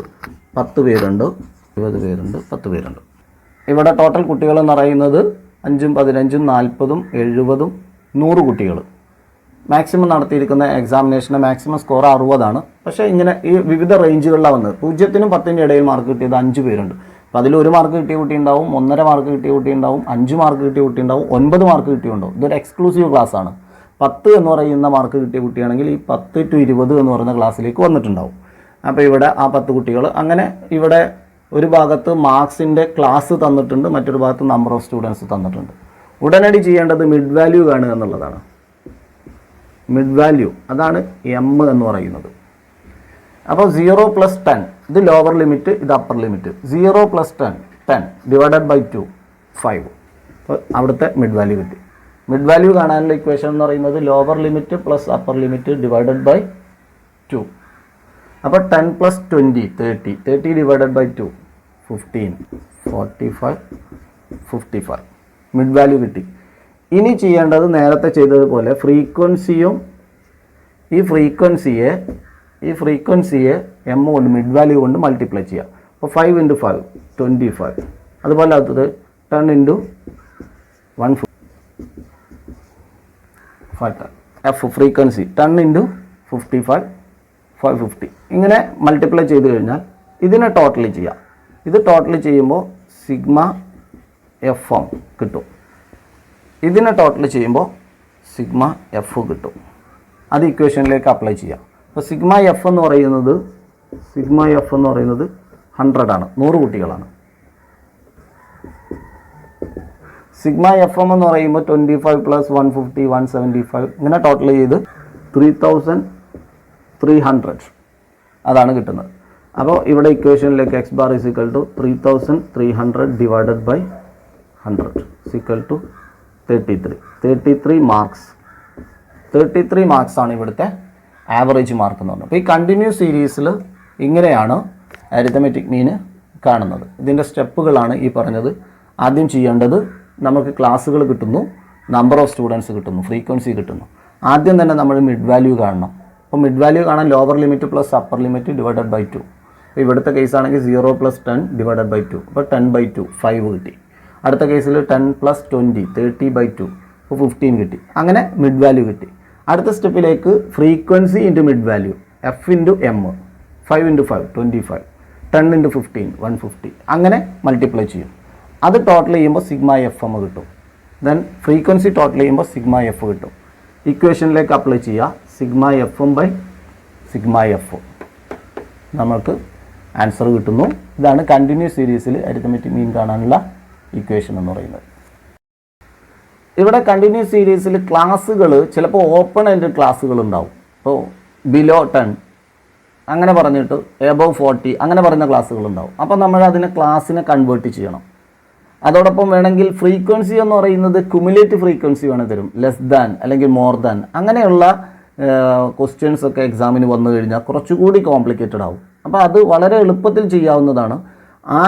A: 10 പേരുണ്ട്, 20 പേരുണ്ട്, 10 പേരുണ്ട്. ഇവിടെ ടോട്ടൽ കുട്ടികൾ എന്ന് പറയുന്നത് 5ഉം 15ഉം 40ഉം 70ഉം 100 കുട്ടികൾ. മാക്സിമം നടത്തിയിരിക്കുന്ന എക്സാമിനേഷൻ്റെ മാക്സിമം സ്കോർ 60ആണ്. പക്ഷേ ഇങ്ങനെ ഈ വിവിധ റേഞ്ചുകളിലാണ് വന്നത്. 0നും 10നും ഇടയിൽ മാർക്ക് കിട്ടിയത് 5 പേരുണ്ട്. അപ്പോൾ അതിൽ 1 മാർക്ക് കിട്ടിയ കുട്ടി ഉണ്ടാവും, 1.5 മാർക്ക് കിട്ടിയ കുട്ടി ഉണ്ടാവും, 5 മാർക്ക് കിട്ടിയ കുട്ടി ഉണ്ടാവും, 9 മാർക്ക് കിട്ടിയുണ്ടാവും. ഇതൊരു എക്സ്ക്ലൂസീവ് ക്ലാസ് ആണ്. 10 എന്ന് പറയുന്ന മാർക്ക് കിട്ടിയ കുട്ടിയാണെങ്കിൽ ഈ 10 to 20 എന്ന് പറയുന്ന ക്ലാസ്സിലേക്ക് വന്നിട്ടുണ്ടാവും. അപ്പോൾ ഇവിടെ ആ 10 കുട്ടികൾ, അങ്ങനെ ഇവിടെ ഒരു ഭാഗത്ത് മാർക്സിൻ്റെ ക്ലാസ് തന്നിട്ടുണ്ട്, മറ്റൊരു ഭാഗത്ത് നമ്പർ ഓഫ് സ്റ്റുഡൻസ് തന്നിട്ടുണ്ട്. ഉടനടി ചെയ്യേണ്ടത് മിഡ് വാല്യൂ കാണുക എന്നുള്ളതാണ്. മിഡ് വാല്യൂ അതാണ് എം എന്ന് പറയുന്നത്. അപ്പോൾ 0 + 10 ഇത് ലോവർ ലിമിറ്റ്, ഇത് അപ്പർ ലിമിറ്റ്. 0 + 10 divided by 2 5. അപ്പോൾ അവിടുത്തെ മിഡ് വാല്യൂ കിട്ടി. മിഡ് വാല്യൂ കാണാനുള്ള ഇക്വേഷൻ എന്ന് പറയുന്നത് lower limit plus upper limit divided by 2. അപ്പോൾ 10 + 20 30 ഡിവൈഡഡ് ബൈ 2 15 45 55 മിഡ് വാല്യൂ കിട്ടി. ഇനി ചെയ്യേണ്ടത് നേരത്തെ ചെയ്തതുപോലെ ഫ്രീക്വൻസിയും ഈ ഫ്രീക്വൻസിയെ എം കൊണ്ട് മിഡ് വാല്യൂ കൊണ്ട് മൾട്ടിപ്ലൈ ചെയ്യാം. അപ്പോൾ 5 × 5 25. അതുപോലെ അടുത്തത് 10 × 1 എഫ് ഫ്രീക്വൻസി 10 × 55 550. ഇങ്ങനെ മൾട്ടിപ്ലൈ ചെയ്ത് കഴിഞ്ഞാൽ ഇതിനെ ടോട്ടലി ചെയ്യാം. ഇത് ടോട്ടലി ചെയ്യുമ്പോൾ സിഗ്മ എഫ് എം കിട്ടും. ഇതിനെ ടോട്ടൽ ചെയ്യുമ്പോൾ സിഗ്മ എഫ് കിട്ടും. അത് ഇക്വേഷനിലേക്ക് അപ്ലൈ ചെയ്യാം. അപ്പോൾ സിഗ്മ എഫ് എന്ന് പറയുന്നത് 100 ആണ്, 100 കുട്ടികളാണ്. സിഗ്മ എഫ് എം എന്ന് പറയുമ്പോൾ 25 + 150 175 ഇങ്ങനെ ടോട്ടൽ ചെയ്ത് 3300 അതാണ് കിട്ടുന്നത്. അപ്പോൾ ഇവിടെ ഇക്വേഷനിലേക്ക് x bar = 3300 divided by 100 = 33 marks. 33 marks ആണ് ഇവിടുത്തെ ആവറേജ് മാർക്ക് എന്ന് പറഞ്ഞത്. അപ്പോൾ ഈ കണ്ടിന്യൂസ് സീരീസിൽ ഇങ്ങനെയാണ് അരിത്തമെറ്റിക് മീന് കാണുന്നത്. ഇതിൻ്റെ സ്റ്റെപ്പുകളാണ് ഈ പറഞ്ഞത്. ആദ്യം ചെയ്യേണ്ടത് നമുക്ക് ക്ലാസ്സുകൾ കിട്ടുന്നു, നമ്പർ ഓഫ് സ്റ്റുഡൻസ് കിട്ടുന്നു, ഫ്രീക്വൻസി കിട്ടുന്നു. ആദ്യം തന്നെ നമ്മൾ മിഡ് വാല്യൂ കാണണം. അപ്പോൾ മിഡ് വാല്യൂ കാണാൻ lower limit plus upper limit divided by 2. അപ്പോൾ ഇവിടുത്തെ കേസാണെങ്കിൽ 0 + 10 ഡിവൈഡഡ് ബൈ 2. അപ്പോൾ 10/2 5 കിട്ടി. അടുത്ത കേസിൽ 10 + 20 30/2 അപ്പോൾ 15 കിട്ടി. അങ്ങനെ മിഡ് വാല്യൂ കിട്ടി. അടുത്ത സ്റ്റെപ്പിലേക്ക് frequency into mid value f into m 5 × 5 25 10 × 15 150 അങ്ങനെ മൾട്ടിപ്ലൈ ചെയ്യും. അത് ടോട്ടൽ ചെയ്യുമ്പോൾ സിഗ്മ എഫ് എം കിട്ടും. ദെൻ ഫ്രീക്വൻസി ടോട്ടൽ ചെയ്യുമ്പോൾ സിഗ്മ എഫ് കിട്ടും. ഇക്വേഷനിലേക്ക് അപ്ലൈ ചെയ്യുക. Sigma f m by sigma f നമുക്ക് ആൻസർ കിട്ടുന്നു. ഇതാണ് കണ്ടിന്യൂസ് സീരീസിൽ അരിത്തമെറ്റിക് മീൻ കാണാനുള്ള ഇക്വേഷൻ എന്ന് പറയുന്നത്. ഇവിടെ കണ്ടിന്യൂസ് സീരീസിൽ ക്ലാസ്സുകൾ ചിലപ്പോൾ ഓപ്പൺ എൻഡ് ക്ലാസ്സുകൾ ഉണ്ടാവും. ഇപ്പോൾ ബിലോ 10 അങ്ങനെ പറഞ്ഞിട്ട് എബവ് 40 അങ്ങനെ പറയുന്ന ക്ലാസ്സുകൾ ഉണ്ടാവും. അപ്പോൾ നമ്മൾ അതിനെ ക്ലാസ്സിനെ കൺവേർട്ട് ചെയ്യണം. അതോടൊപ്പം വേണമെങ്കിൽ ഫ്രീക്വൻസി എന്ന് പറയുന്നത് ക്യുമുലേറ്റീവ് ഫ്രീക്വൻസി വേണം തരും, ലെസ് ദാൻ അല്ലെങ്കിൽ മോർ ദാൻ അങ്ങനെയുള്ള ക്വസ്റ്റ്യൻസ് ഒക്കെ എക്സാമിന് വന്നു കഴിഞ്ഞാൽ കുറച്ചുകൂടി കോംപ്ലിക്കേറ്റഡ് ആവും. അപ്പോൾ അത് വളരെ എളുപ്പത്തിൽ ചെയ്യാവുന്നതാണ്. ആ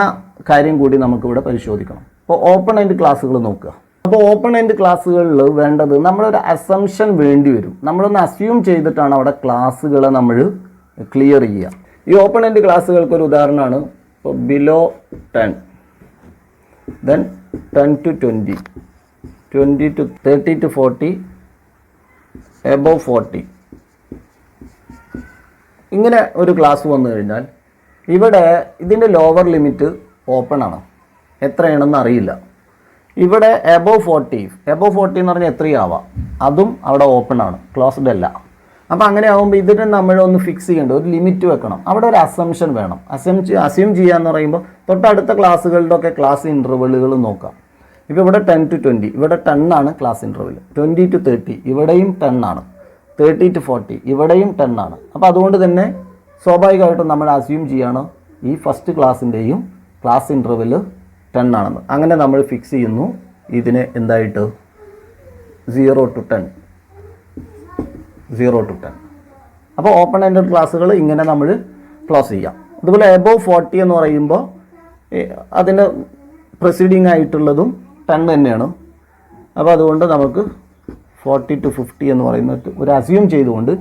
A: കാര്യം കൂടി നമുക്കിവിടെ പരിശോധിക്കണം. അപ്പോൾ ഓപ്പൺ എൻഡ് ക്ലാസ്സുകൾ നോക്കുക. അപ്പോൾ ഓപ്പൺ എൻഡ് ക്ലാസ്സുകളിൽ വേണ്ടത് നമ്മളൊരു അസംഷൻ വേണ്ടി വരും. നമ്മളൊന്ന് അസ്യൂം ചെയ്തിട്ടാണ് അവിടെ ക്ലാസ്സുകളെ നമ്മൾ ക്ലിയർ ചെയ്യുക. ഈ ഓപ്പൺ എൻഡ് ക്ലാസ്സുകൾക്ക് ഒരു ഉദാഹരണമാണ് ഇപ്പോൾ below 10 then 10 to 20 20 to 30 to 40 above 40 ഇങ്ങനെ ഒരു ക്ലാസ് വന്നു കഴിഞ്ഞാൽ ഇവിടെ ഇതിൻ്റെ ലോവർ ലിമിറ്റ് ഓപ്പൺ ആണ്, എത്രയാണെന്ന് അറിയില്ല. ഇവിടെ എബോവ് 40 എന്ന് പറഞ്ഞാൽ എത്രയാവാം, അതും അവിടെ ഓപ്പൺ ആണ്, ക്ലോസ്ഡ് അല്ല. അപ്പോൾ അങ്ങനെ ആകുമ്പോൾ ഇതിന് നമ്മളൊന്ന് ഫിക്സ് ചെയ്യേണ്ട ഒരു ലിമിറ്റ് വെക്കണം. അവിടെ ഒരു അസംഷൻ വേണം. അസ്യൂം ചെയ്യാന്ന് പറയുമ്പോൾ തൊട്ടടുത്ത ക്ലാസ്സുകളുടെ ഒക്കെ ക്ലാസ് ഇൻ്റർവെല്ലുകൾ നോക്കാം. ഇപ്പോൾ ഇവിടെ 10 to 20 ഇവിടെ 10 ആണ് ക്ലാസ് ഇൻ്റർവെൽ. 20 to 30 ഇവിടെയും 10 ആണ്. 30 to 40 ഇവിടെയും 10 ആണ്. അപ്പോൾ അതുകൊണ്ട് തന്നെ സ്വാഭാവികമായിട്ടും നമ്മൾ അസ്യൂം ചെയ്യണം ഈ ഫസ്റ്റ് ക്ലാസ്സിൻ്റെയും ക്ലാസ് ഇൻ്റർവെൽ 10 ആണെന്ന്. അങ്ങനെ നമ്മൾ ഫിക്സ് ചെയ്യുന്നു ഇതിനെ എന്തായിട്ട് 0 to 10. അപ്പോൾ ഓപ്പൺ എൻഡഡ് ക്ലാസ്സുകൾ ഇങ്ങനെ നമ്മൾ ക്ലോസ് ചെയ്യാം. അതുപോലെ എബോവ് 40 എന്ന് പറയുമ്പോൾ അതിൻ്റെ പ്രൊസീഡിങ് ആയിട്ടുള്ളതും 10 തന്നെയാണ്. അപ്പോൾ അതുകൊണ്ട് നമുക്ക് 40 to 50 എന്ന് പറയുന്ന ഒരു അസ്യൂം ചെയ്തുകൊണ്ട്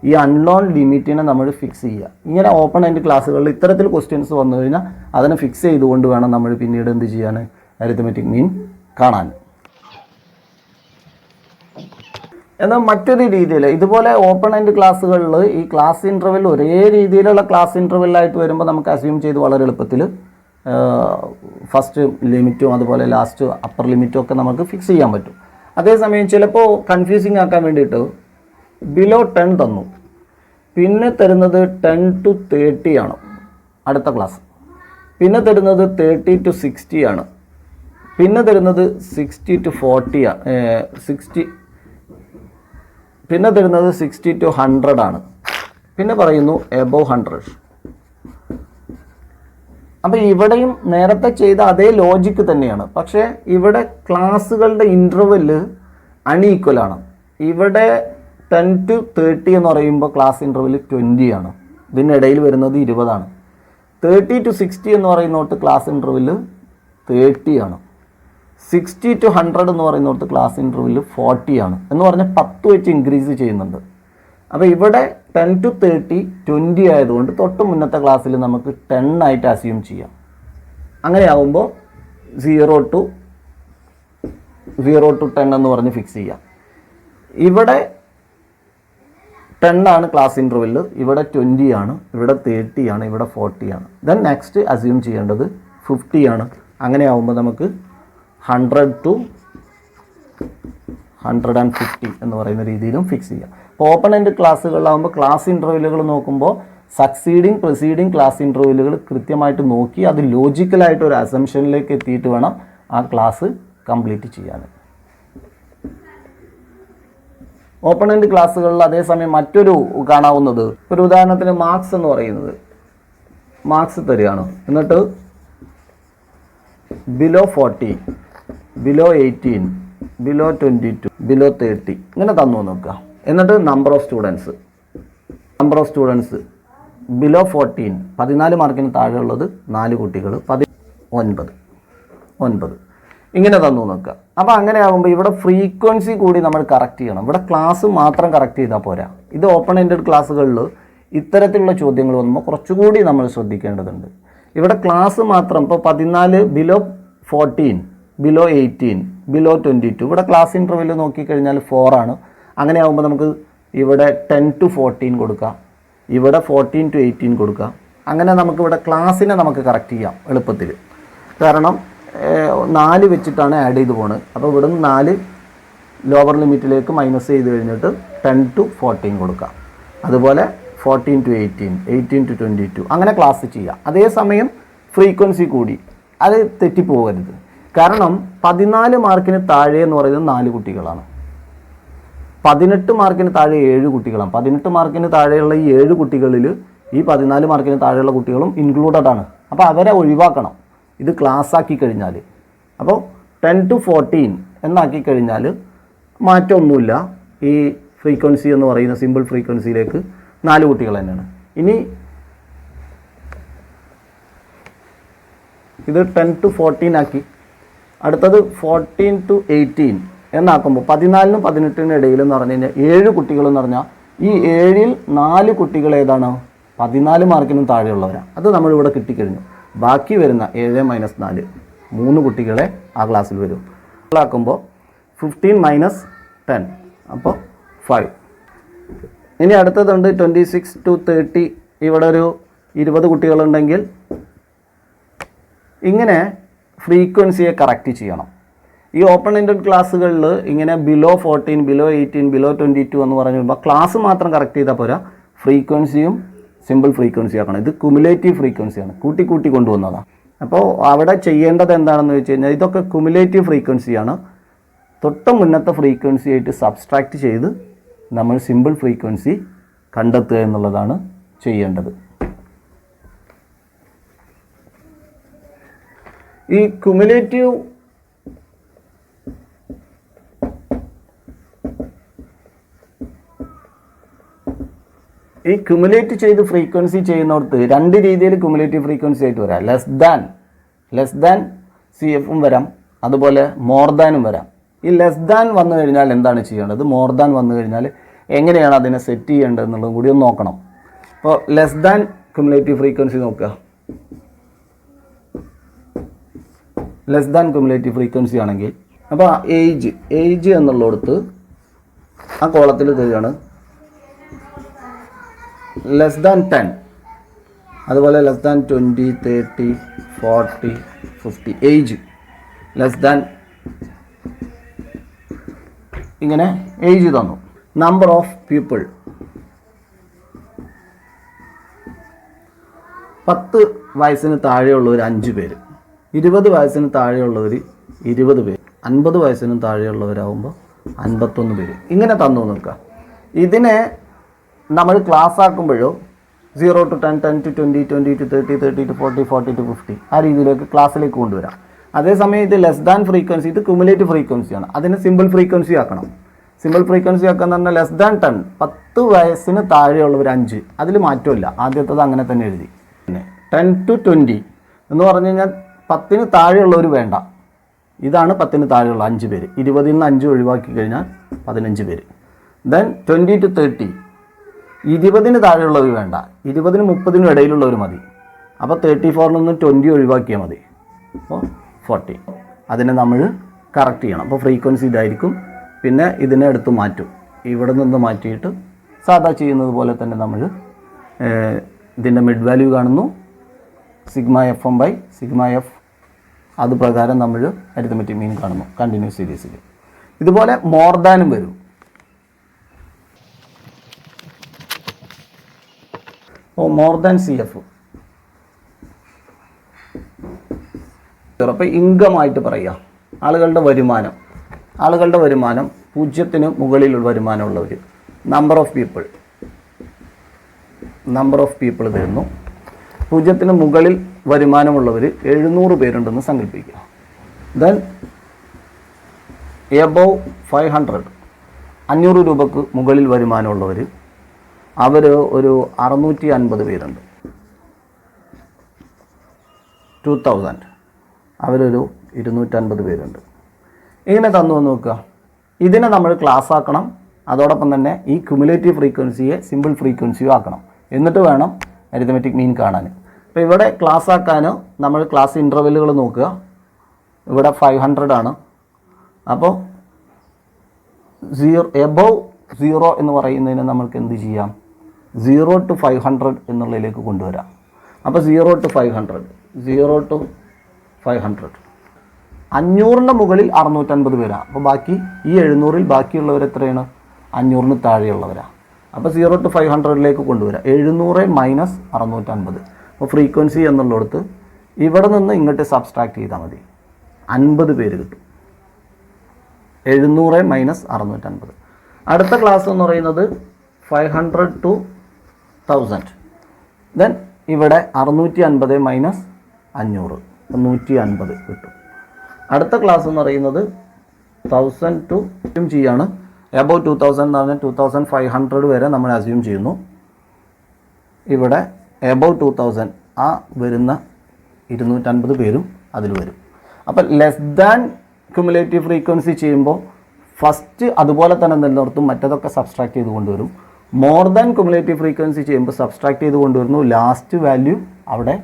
A: ഈ അൺലോൺ ലിമിറ്റിനെ നമ്മൾ ഫിക്സ് ചെയ്യുക. ഇങ്ങനെ ഓപ്പൺ എൻഡ് ക്ലാസ്സുകളിൽ ഇത്തരത്തിൽ ക്വസ്റ്റ്യൻസ് വന്നു കഴിഞ്ഞാൽ അതിനെ ഫിക്സ് ചെയ്തുകൊണ്ട് വേണം നമ്മൾ പിന്നീട് എന്ത് ചെയ്യാൻ, അരിത്തമെറ്റിക് മീൻ കാണാൻ. എന്നാൽ മറ്റൊരു രീതിയിൽ ഇതുപോലെ ഓപ്പൺ എൻഡ് ക്ലാസ്സുകളിൽ ഈ ക്ലാസ് ഇൻ്റർവെൽ ഒരേ രീതിയിലുള്ള ക്ലാസ് ഇൻ്റർവെല്ലായിട്ട് വരുമ്പോൾ നമുക്ക് അസ്യൂം ചെയ്ത് വളരെ എളുപ്പത്തിൽ ഫസ്റ്റ് ലിമിറ്റും അതുപോലെ ലാസ്റ്റ് അപ്പർ ലിമിറ്റും ഒക്കെ നമുക്ക് ഫിക്സ് ചെയ്യാൻ പറ്റും. അതേസമയം ചിലപ്പോൾ കൺഫ്യൂസിങ് ആക്കാൻ വേണ്ടിയിട്ട് ബിലോ 10 തന്നു, പിന്നെ തരുന്നത് 10 to 30 ആണ് അടുത്ത ക്ലാസ്. പിന്നെ തരുന്നത് 30 to 60 ആണ്. പിന്നെ തരുന്നത് 60 to 40 പിന്നെ തരുന്നത് 60 to 100 ആണ്. പിന്നെ പറയുന്നു എബോവ് 100. അപ്പോൾ ഇവിടെയും നേരത്തെ ചെയ്ത അതേ ലോജിക്ക് തന്നെയാണ്. പക്ഷേ ഇവിടെ ക്ലാസ്സുകളുടെ ഇൻ്റർവെല് അൺഈക്വലാണ്. ഇവിടെ 10 to 30 എന്ന് പറയുമ്പോൾ ക്ലാസ് ഇൻ്റർവെല് 20 ആണ്. ഇതിനിടയിൽ വരുന്നത് 20 ആണ്. 30 to 60 എന്ന് പറയുന്നോട്ട് ക്ലാസ് ഇൻ്റർവെല് 30 ആണ്. 60 to 100 എന്ന് പറയുന്നോട്ട് ക്ലാസ് ഇൻ്റർവെല് 40 ആണ്. എന്ന് പറഞ്ഞാൽ 10 വെച്ച് ഇൻക്രീസ് ചെയ്യുന്നുണ്ട്. അപ്പോൾ ഇവിടെ 10 to 30 20 ആയതുകൊണ്ട് തൊട്ട് മുന്നത്തെ ക്ലാസ്സിൽ നമുക്ക് 10 ആയിട്ട് അസ്യൂം ചെയ്യാം. അങ്ങനെയാവുമ്പോൾ 0 to 10 എന്ന് പറഞ്ഞ് ഫിക്സ് ചെയ്യാം. ഇവിടെ 10 ആണ് ക്ലാസ് ഇൻ്റർവെല്, ഇവിടെ 20 ആണ്, ഇവിടെ 30 ആണ്, ഇവിടെ 40 ആണ്. ദെൻ നെക്സ്റ്റ് അസ്യൂം ചെയ്യേണ്ടത് 50 ആണ്. അങ്ങനെയാവുമ്പോൾ നമുക്ക് 100 to 150 എന്ന് പറയുന്ന രീതിയിലും ഫിക്സ് ചെയ്യാം. അപ്പോൾ ഓപ്പൺ എൻഡ് ക്ലാസ്സുകളിലാകുമ്പോൾ ക്ലാസ് ഇൻ്റർവെല്ലുകൾ നോക്കുമ്പോൾ സക്സീഡിങ് പ്രിസീഡിങ് ക്ലാസ് ഇൻ്റർവെല്ലുകൾ കൃത്യമായിട്ട് നോക്കി അത് ലോജിക്കലായിട്ട് ഒരു അസംഷനിലേക്ക് എത്തിയിട്ട് വേണം ആ ക്ലാസ് കംപ്ലീറ്റ് ചെയ്യാൻ. ഓപ്പൺ എൻഡ് ക്ലാസ്സുകളിൽ അതേസമയം മറ്റൊരു കാണാവുന്നത്, ഒരു ഉദാഹരണത്തിന് മാർക്സ് എന്ന് പറയുന്നത്, മാർക്സ് തരികയാണ്. എന്നിട്ട് ബിലോ 40, ബിലോ 18, ബിലോ 22, ബിലോ 30 ഇങ്ങനെ തന്നു നോക്കുക. എന്നിട്ട് നമ്പർ ഓഫ് സ്റ്റുഡൻസ് ബിലോ 14, 14 മാർക്കിന് താഴെയുള്ളത് 4 കുട്ടികൾ, 9 ഇങ്ങനെ തന്നു നോക്കുക. അപ്പോൾ അങ്ങനെ ആകുമ്പോൾ ഇവിടെ ഫ്രീക്വൻസി കൂടി നമ്മൾ കറക്റ്റ് ചെയ്യണം. ഇവിടെ ക്ലാസ് മാത്രം കറക്റ്റ് ചെയ്താൽ പോരാ. ഇത് ഓപ്പൺ എൻഡഡ് ക്ലാസ്സുകളിൽ ഇത്തരത്തിലുള്ള ചോദ്യങ്ങൾ വന്നുമ്പോൾ കുറച്ചുകൂടി നമ്മൾ ശ്രദ്ധിക്കേണ്ടതുണ്ട്. ഇവിടെ ക്ലാസ് മാത്രം ഇപ്പോൾ 14 ബിലോ 14, ബിലോ 18, ബിലോ 22 ഇവിടെ ക്ലാസ് ഇൻ്റർവെല് നോക്കിക്കഴിഞ്ഞാൽ 4 ആണ്. അങ്ങനെ ആകുമ്പോൾ നമുക്ക് ഇവിടെ 10 to 14 കൊടുക്കാം, ഇവിടെ 14 to 18 കൊടുക്കാം. അങ്ങനെ നമുക്കിവിടെ ക്ലാസ്സിനെ നമുക്ക് കറക്റ്റ് ചെയ്യാം എളുപ്പത്തിൽ. കാരണം 4 വെച്ചിട്ടാണ് ആഡ് ചെയ്ത് പോകുന്നത്. അപ്പോൾ ഇവിടെ നിന്ന് 4 ലോവർ ലിമിറ്റിലേക്ക് മൈനസ് ചെയ്ത് കഴിഞ്ഞിട്ട് 10 to 14 കൊടുക്കാം. അതുപോലെ 14 to 18, 18 to 22 അങ്ങനെ ക്ലാസ് ചെയ്യാം. അതേസമയം ഫ്രീക്വൻസി കൂടി അത് തെറ്റിപ്പോകരുത്. കാരണം 14 മാർക്കിന് താഴെ എന്ന് പറയുന്നത് 4 കുട്ടികളാണ്. 18 മാർക്കിന് താഴെ 7 കുട്ടികളാണ്. 18 മാർക്കിന് താഴെയുള്ള ഈ 7 കുട്ടികളിൽ ഈ 14 മാർക്കിന് താഴെയുള്ള കുട്ടികളും ഇൻക്ലൂഡഡ് ആണ്. അപ്പോൾ അവരെ ഒഴിവാക്കണം ഇത് ക്ലാസ് ആക്കി കഴിഞ്ഞാൽ. അപ്പോൾ 10 to 14 എന്നാക്കി കഴിഞ്ഞാൽ മാറ്റമൊന്നുമില്ല. ഈ ഫ്രീക്വൻസി എന്ന് പറയുന്ന സിമ്പിൾ ഫ്രീക്വൻസിയിലേക്ക് 4 കുട്ടികൾ തന്നെയാണ്. ഇനി ഇത് 10 to 14 ആക്കി. അടുത്തത് 14 to 18 എന്നാക്കുമ്പോൾ 14-നും 18-നും ഇടയിൽ എന്ന് പറഞ്ഞു കഴിഞ്ഞാൽ 7 കുട്ടികൾ എന്ന് പറഞ്ഞാൽ ഈ 7-ൽ 4 കുട്ടികൾ ഏതാണ്? 14 മാർക്കിനും താഴെയുള്ളവരാണ്. അത് നമ്മളിവിടെ കിട്ടിക്കഴിഞ്ഞു. ബാക്കി വരുന്ന 7 - 4 3 കുട്ടികളെ ആ ക്ലാസ്സിൽ വരും. ആക്കുമ്പോൾ 15 - 10 അപ്പോൾ 5. ഇനി അടുത്തതുണ്ട് 26 to 30 ഇവിടെ ഒരു 20 കുട്ടികളുണ്ടെങ്കിൽ ഇങ്ങനെ ഫ്രീക്വൻസിയെ കറക്റ്റ് ചെയ്യണം. ഈ ഓപ്പൺ എൻഡഡ് ക്ലാസ്സുകളിൽ ഇങ്ങനെ ബിലോ 14, ബിലോ 18, ബിലോ 22 എന്ന് പറഞ്ഞു വരുമ്പോൾ ക്ലാസ് മാത്രം കറക്റ്റ് ചെയ്താൽ പോരാ, ഫ്രീക്വൻസിയും സിമ്പിൾ ഫ്രീക്വൻസി ആക്കണം. ഇത് കുമുലേറ്റീവ് ഫ്രീക്വൻസിയാണ്, കൂട്ടി കൊണ്ടുവന്നതാണ്. അപ്പോൾ അവിടെ ചെയ്യേണ്ടത് എന്താണെന്ന് വെച്ച് കഴിഞ്ഞാൽ ഇതൊക്കെ കുമുലേറ്റീവ് ഫ്രീക്വൻസിയാണ്. തൊട്ട് മുന്നത്തെ ഫ്രീക്വൻസി ആയിട്ട് സബ്സ്ട്രാക്റ്റ് ചെയ്ത് നമ്മൾ സിമ്പിൾ ഫ്രീക്വൻസി കണ്ടെത്തുക എന്നുള്ളതാണ് ചെയ്യേണ്ടത്. ഈ കുമുലേറ്റീവ് ക്യുമുലേറ്റ് ചെയ്ത് ഫ്രീക്വൻസി ചെയ്യുന്നിടത്ത് 2 രീതിയിൽ ക്യുമുലേറ്റീവ് ഫ്രീക്വൻസി ആയിട്ട് വരാം. ലെസ് ദാൻ CFും വരാം, അതുപോലെ മോർ ദാനും വരാം. ഈ ലെസ് ദാൻ വന്നു കഴിഞ്ഞാൽ എന്താണ് ചെയ്യേണ്ടത്, മോർ ദാൻ വന്നു കഴിഞ്ഞാൽ എങ്ങനെയാണ് അതിനെ സെറ്റ് ചെയ്യേണ്ടത് എന്നുള്ളതും കൂടി ഒന്ന് നോക്കണം. അപ്പോൾ ലെസ് ദാൻ ക്യുമുലേറ്റീവ് ഫ്രീക്വൻസി നോക്കുക. ലെസ് ദാൻ ക്യുമുലേറ്റീവ് ഫ്രീക്വൻസി ആണെങ്കിൽ അപ്പോൾ ഏജ് എന്നുള്ളിടത്ത് ആ കോളത്തിൽ തരികയാണ് ലെസ് ദാൻ 10, അതുപോലെ less than 20, 30, 40, 50. Age less than ഇങ്ങനെ ഏജ് തന്നു. നമ്പർ ഓഫ് പീപ്പിൾ 10 വയസ്സിന് താഴെയുള്ളവർ 5 പേര്, 20 വയസ്സിന് താഴെയുള്ളവർ 20 പേര്, 50 വയസ്സിന് താഴെയുള്ളവരാകുമ്പോൾ 51 പേര്. ഇങ്ങനെ തന്നു നോക്കുക. ഇതിനെ നമ്മൾ class ആക്കുമ്പോഴോ 0 to 10, 10 to 20, 20 to 30, 30 to 40, 40 to 50 ആ രീതിയിലേക്ക് ക്ലാസ്സിലേക്ക് കൊണ്ടുവരാം. അതേസമയം ഇത് ലെസ് ദാൻ ഫ്രീക്വൻസി, ഇത് ക്യുമുലേറ്റീവ് ഫ്രീക്വൻസിയാണ്. അതിനെ സിമ്പിൾ ഫ്രീക്വൻസി ആക്കണം. സിമ്പിൾ ഫ്രീക്വൻസി ആക്കാന്ന് പറഞ്ഞാൽ ലെസ് ദാൻ 10, 10 വയസ്സിന് താഴെയുള്ളവർ 5, അതിൽ മാറ്റമില്ല. ആദ്യത്തത് അങ്ങനെ തന്നെ എഴുതി. പിന്നെ 10 to 20 എന്ന് പറഞ്ഞു കഴിഞ്ഞാൽ 10ന് താഴെയുള്ളവർ വേണ്ട. ഇതാണ് 10ന് താഴെയുള്ള 5 പേര്. 20ൽ നിന്ന് 5 ഒഴിവാക്കി കഴിഞ്ഞാൽ 15 പേര്. ദെൻ 20 to 30, 20ന് താഴെയുള്ളവർ വേണ്ട, 20നും 30നും ഇടയിലുള്ളവർ മതി. അപ്പോൾ 34ൽ നിന്ന് 20 ഒഴിവാക്കിയാൽ മതി. അപ്പോൾ 40. അതിനെ നമ്മൾ കറക്റ്റ് ചെയ്യണം. അപ്പോൾ ഫ്രീക്വൻസി ഇതായിരിക്കും. പിന്നെ ഇതിനെ എടുത്ത് മാറ്റും. ഇവിടെ നിന്ന് മാറ്റിയിട്ട് സാധാ ചെയ്യുന്നത് പോലെ തന്നെ നമ്മൾ ഇതിൻ്റെ മിഡ് വാല്യൂ കാണുന്നു, sigma f m by sigma f. അത് പ്രകാരം നമ്മൾ അരിത്തമെറ്റിക് മീൻ കാണുന്നു കണ്ടിന്യൂസ് സീരീസിൽ. ഇതുപോലെ മോർ ദാനും വരും. അപ്പോൾ മോർ ദാൻ സി എഫ്. അപ്പോൾ ഇൻകമായിട്ട് പറയുക, ആളുകളുടെ വരുമാനം 0ന് മുകളിലുള്ള വരുമാനമുള്ളവർ, നമ്പർ ഓഫ് പീപ്പിൾ തരുന്നു. 0ന് മുകളിൽ വരുമാനമുള്ളവർ 700 പേരുണ്ടെന്ന് സങ്കല്പിക്കുക. ദെൻ എബോവ് 500, 500 രൂപക്ക് മുകളിൽ വരുമാനമുള്ളവർ, അവർ ഒരു 650 പേരുണ്ട്. 2000 അവരൊരു 250 പേരുണ്ട്. ഇങ്ങനെ തന്നു നോക്കുക. ഇതിനെ നമ്മൾ ക്ലാസ് ആക്കണം. അതോടൊപ്പം തന്നെ ഈ ക്യുമുലേറ്റീവ് ഫ്രീക്വൻസിയെ സിമ്പിൾ ഫ്രീക്വൻസിയും ആക്കണം. എന്നിട്ട് വേണം അരിത്തമെറ്റിക് മീൻ കാണാൻ. അപ്പോൾ ഇവിടെ ക്ലാസ് ആക്കാൻ നമ്മൾ ക്ലാസ് ഇൻ്റർവെല്ലുകൾ നോക്കുക. ഇവിടെ 500 ആണ്. അപ്പോൾ എബോവ് 0 എന്ന് പറയുന്നതിന് നമ്മൾക്ക് എന്ത് ചെയ്യാം? 0 to 500 എന്നുള്ളതിലേക്ക് കൊണ്ടുവരാം. അപ്പോൾ 0 to 500, 500ൻ്റെ മുകളിൽ 650 പേരാണ്. അപ്പോൾ ബാക്കി ഈ 700ൽ ബാക്കിയുള്ളവർ എത്രയാണ്? 500ന് താഴെയുള്ളവരാണ്. അപ്പോൾ 0 to 500ലേക്ക് കൊണ്ടുവരാം. 700 മൈനസ് 650. അപ്പോൾ ഫ്രീക്വൻസി എന്നുള്ളിടത്ത് ഇവിടെ നിന്ന് ഇങ്ങോട്ട് സബ്സ്ട്രാക്ട് ചെയ്താൽ മതി. 50 പേര് കിട്ടും. 700 മൈനസ് 650. അടുത്ത ക്ലാസ് എന്ന് പറയുന്നത് 500 to 1000. ദെൻ ഇവിടെ 650 മൈനസ് 500, 150 കിട്ടും. അടുത്ത ക്ലാസ് എന്ന് പറയുന്നത് 1000 to ചെയ്യാണ്. എബോവ് 2000 എന്ന് പറഞ്ഞാൽ 2500 വരെ നമ്മൾ അസ്യൂം ചെയ്യുന്നു. ഇവിടെ എബോവ് 2000 ആ വരുന്ന 250 പേരും അതിൽ വരും. അപ്പോൾ ലെസ് ദാൻ ക്യുമുലേറ്റീവ് ഫ്രീക്വൻസി ചെയ്യുമ്പോൾ ഫസ്റ്റ് അതുപോലെ തന്നെ നിലനിർത്തും, മറ്റതൊക്കെ സബ്സ്ട്രാക്ട് ചെയ്ത് കൊണ്ടുവരും. മോർ ദാൻ ക്യുമുലേറ്റീവ് ഫ്രീക്വൻസി ചെയ്യുമ്പോൾ സബ്സ്ട്രാക്ട് ചെയ്ത് കൊണ്ടുവരുന്നു. ലാസ്റ്റ് വാല്യൂ അവിടെ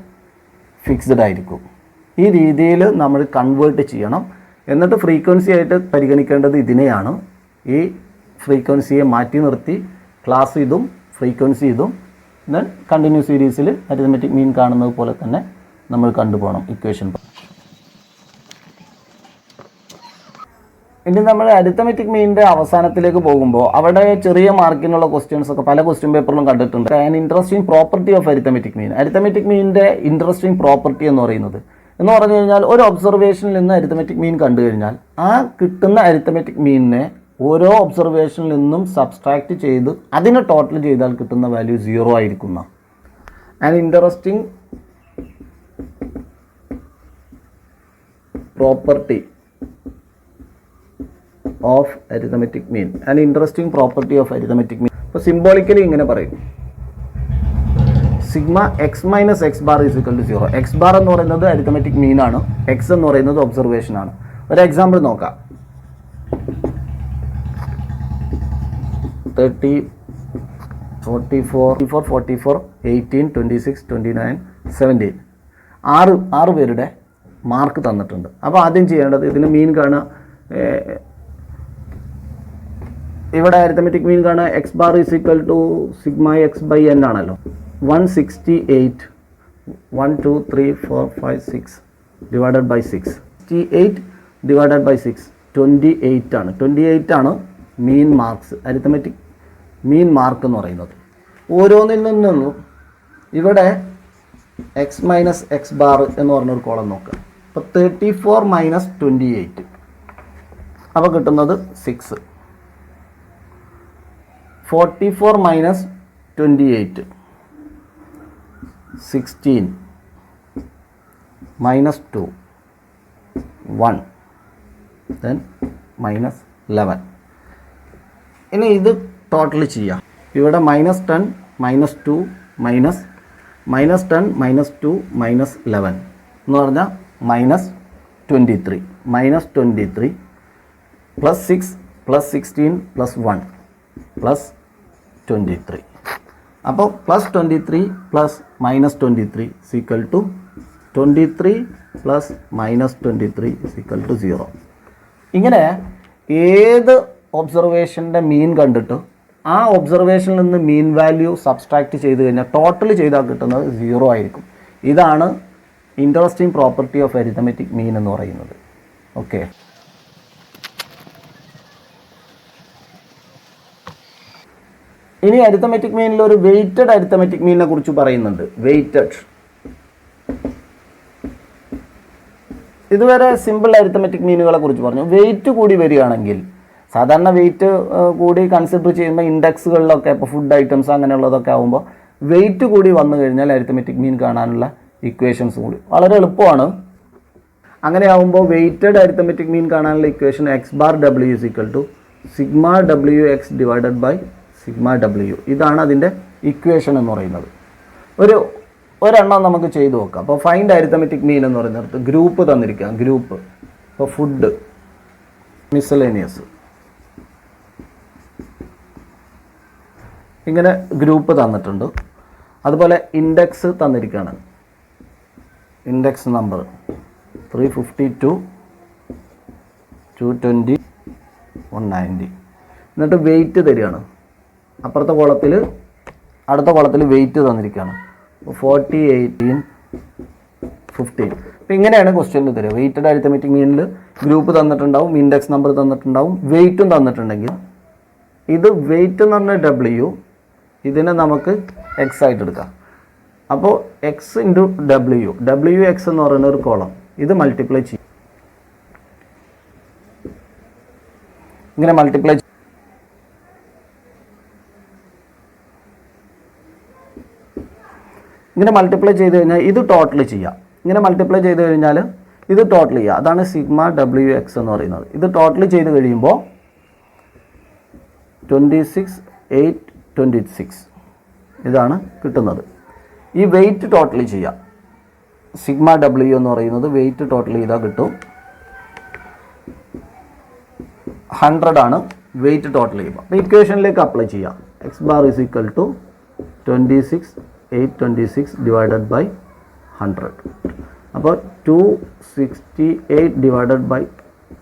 A: ഫിക്സ്ഡ് ആയിരിക്കും. ഈ രീതിയിൽ നമ്മൾ കൺവേർട്ട് ചെയ്യണം. എന്നിട്ട് ഫ്രീക്വൻസി ആയിട്ട് പരിഗണിക്കേണ്ടത് ഇതിനെയാണ്. ഈ ഫ്രീക്വൻസിയെ മാറ്റി നിർത്തി ക്ലാസ് ഇതും ഫ്രീക്വൻസി ഇതും ദെൻ കണ്ടിന്യൂസ് സീരീസിൽ അരിത്തമെറ്റിക് മീൻ കാണുന്നത് പോലെ തന്നെ നമ്മൾ കണ്ടുപോകണം ഇക്വേഷൻ. ഇനി നമ്മൾ അരിത്തമെറ്റിക് മീനിൻ്റെ അവസാനത്തിലേക്ക് പോകുമ്പോൾ അവിടെ ചെറിയ മാർക്കിനുള്ള ക്വസ്റ്റ്യൻസ് ഒക്കെ പല ക്വസ്റ്റ്യൻ പേപ്പറിലും കണ്ടിട്ടുണ്ട്. An interesting property of arithmetic mean. Arithmetic മീനിൻ്റെ ഇൻട്രസ്റ്റിംഗ് പ്രോപ്പർട്ടി എന്ന് പറഞ്ഞു കഴിഞ്ഞാൽ ഒരു ഒബ്സർവേഷനിൽ നിന്ന് അരിത്തമെറ്റിക് മീൻ കണ്ടു കഴിഞ്ഞാൽ ആ കിട്ടുന്ന അരിത്തമെറ്റിക് മീനിനെ ഓരോ ഒബ്സർവേഷനിൽ നിന്നും സബ്സ്ട്രാക്ട് ചെയ്ത് അതിനെ ടോട്ടൽ ചെയ്താൽ കിട്ടുന്ന വാല്യൂ 0 ആയിരിക്കുന്ന an interesting property of arithmetic mean. An interesting property of arithmetic mean. അപ്പോൾ സിംബോളിക്കലി ഇങ്ങനെ പറയും, sigma x minus x bar is equal to 0. X bar എന്ന് പറയുന്നത് അരിത്തമെറ്റിക് മീൻ ആണ്, എക്സ് എന്ന് പറയുന്നത് ഒബ്സർവേഷൻ ആണ്. ഒരു എക്സാമ്പിൾ നോക്കാം. 30, 44, 44, 18, 26, 29, 17 6 പേരുടെ മാർക്ക് തന്നിട്ടുണ്ട്. അപ്പോൾ ആദ്യം ചെയ്യേണ്ടത് ഇതിന് മീൻ കാണുക. ഇവിടെ അരിത്തമെറ്റിക് മീൻ കാണുക. X bar is equal to sigma x by n ആണല്ലോ. 168, 1 2 3 4 5 6 ഡിവൈഡഡ് ബൈ 6, 68 ഡിവൈഡഡ് ബൈ 6 28 ആണ്. 28 ആണ് മീൻ മാർക്സ്, അരിത്തമെറ്റിക് മീൻ മാർക്ക് എന്ന് പറയുന്നത്. ഓരോന്നിൽ നിന്നും ഇവിടെ എക്സ് മൈനസ് എക്സ് ബാർ എന്ന് പറഞ്ഞൊരു കോളം നോക്കുക. അപ്പോൾ 34 മൈനസ് 28, അപ്പോൾ കിട്ടുന്നത് 6. 44 മൈനസ് 28 16 മൈനസ് 2 1 then മൈനസ് 11. ഇനി ഇത് ടോട്ടൽ ചെയ്യാം. ഇവിടെ -10 -2 -10 -2 -11 എന്ന് പറഞ്ഞാൽ -23 -23 +6 +16 +1 +23. അപ്പോൾ +23 + -23 = 23 + -23 = 0. ഇങ്ങനെ ഏത് ഒബ്സർവേഷൻ്റെ മീൻ കണ്ടിട്ട് ആ ഒബ്സർവേഷനിൽ നിന്ന് മീൻ വാല്യൂ സബ്സ്ട്രാക്റ്റ് ചെയ്ത് കഴിഞ്ഞാൽ ടോട്ടൽ ചെയ്താൽ കിട്ടുന്നത് 0 ആയിരിക്കും. ഇതാണ് interesting property of arithmetic mean എന്ന് പറയുന്നത്. ഓക്കെ, ഇനി അരിത്തമെറ്റിക് മീനിൽ ഒരു വെയ്റ്റഡ് അരിത്തമെറ്റിക് മീനിനെ കുറിച്ച് പറയുന്നുണ്ട്. വെയ്റ്റഡ്, ഇതുവരെ സിമ്പിൾ അരിത്തമെറ്റിക് മീനുകളെ കുറിച്ച് പറഞ്ഞു. വെയിറ്റ് കൂടി വരികയാണെങ്കിൽ, സാധാരണ വെയിറ്റ് കൂടി കൺസിഡർ ചെയ്യുമ്പോൾ ഇൻഡെക്സുകളിലൊക്കെ ഇപ്പോൾ ഫുഡ് ഐറ്റംസ് അങ്ങനെയുള്ളതൊക്കെ ആകുമ്പോൾ വെയിറ്റ് കൂടി വന്നു കഴിഞ്ഞാൽ അരിത്തമെറ്റിക് മീൻ കാണാനുള്ള ഇക്വേഷൻസ് കൂടി വളരെ എളുപ്പമാണ്. അങ്ങനെ ആകുമ്പോൾ വെയ്റ്റഡ് അരിത്തമെറ്റിക് മീൻ കാണാനുള്ള equation X bar W = sigma W X divided by sigma W. ഇതാണ് അതിൻ്റെ ഇക്വേഷൻ എന്ന് പറയുന്നത്. ഒരെണ്ണം നമുക്ക് ചെയ്തു നോക്കാം. അപ്പോൾ ഫൈൻഡ് അരിത്തമെറ്റിക് മീൻ എന്ന് പറയുന്നിടത്ത് ഗ്രൂപ്പ് തന്നിരിക്കുക. ഗ്രൂപ്പ് ഇപ്പോൾ ഫുഡ്, മിസലേനിയസ്, ഇങ്ങനെ ഗ്രൂപ്പ് തന്നിട്ടുണ്ട്. അതുപോലെ ഇൻഡെക്സ് തന്നിരിക്കുകയാണ്. Index number 352 220 190. എന്നിട്ട് വെയിറ്റ് തരികയാണ്. അപ്പുറത്തെ കോളത്തിൽ, അടുത്ത കോളത്തിൽ വെയിറ്റ് തന്നിരിക്കുകയാണ്. 40 18 15. അപ്പോൾ ഇങ്ങനെയാണ് ക്വസ്റ്റ്യനിൽ തരിക. വെയ്റ്റഡ് അരിത്തമെറ്റിക് മീനിൽ ഗ്രൂപ്പ് തന്നിട്ടുണ്ടാവും, ഇൻഡെക്സ് നമ്പർ തന്നിട്ടുണ്ടാവും, വെയിറ്റും തന്നിട്ടുണ്ടെങ്കിൽ ഇത് വെയിറ്റ് എന്ന് പറഞ്ഞാൽ ഡബ്ല്യു, ഇതിനെ നമുക്ക് എക്സ് ആയിട്ട് എടുക്കാം. അപ്പോൾ X into W, W X എന്ന് പറയുന്ന ഒരു കോളം, ഇത് മൾട്ടിപ്ലൈ ചെയ്യും. ഇങ്ങനെ മൾട്ടിപ്ലൈ ചെയ്ത് കഴിഞ്ഞാൽ ഇത് ടോട്ടൽ ചെയ്യാം. ഇങ്ങനെ മൾട്ടിപ്ലൈ ചെയ്ത് കഴിഞ്ഞാൽ ഇത് ടോട്ടൽ ചെയ്യുക. അതാണ് സിഗ്മ ഡബ്ല്യു എക്സ് എന്ന് പറയുന്നത്. ഇത് ടോട്ടൽ ചെയ്ത് കഴിയുമ്പോൾ 26 8 26 ഇതാണ് കിട്ടുന്നത്. ഈ വെയിറ്റ് ടോട്ടൽ ചെയ്യാം. സിഗ്മ ഡബ്ല്യു എന്ന് പറയുന്നത് വെയിറ്റ് ടോട്ടൽ ചെയ്താൽ കിട്ടും 100 ആണ് വെയിറ്റ് ടോട്ടൽ ചെയ്യുമ്പോൾ. അപ്പോൾ ഇക്വേഷനിലേക്ക് അപ്ലൈ ചെയ്യാം. എക്സ് ബാർ = 26 8 26 ഡിവൈഡഡ് ബൈ 100. അപ്പോൾ 268 ഡിവൈഡഡ് ബൈ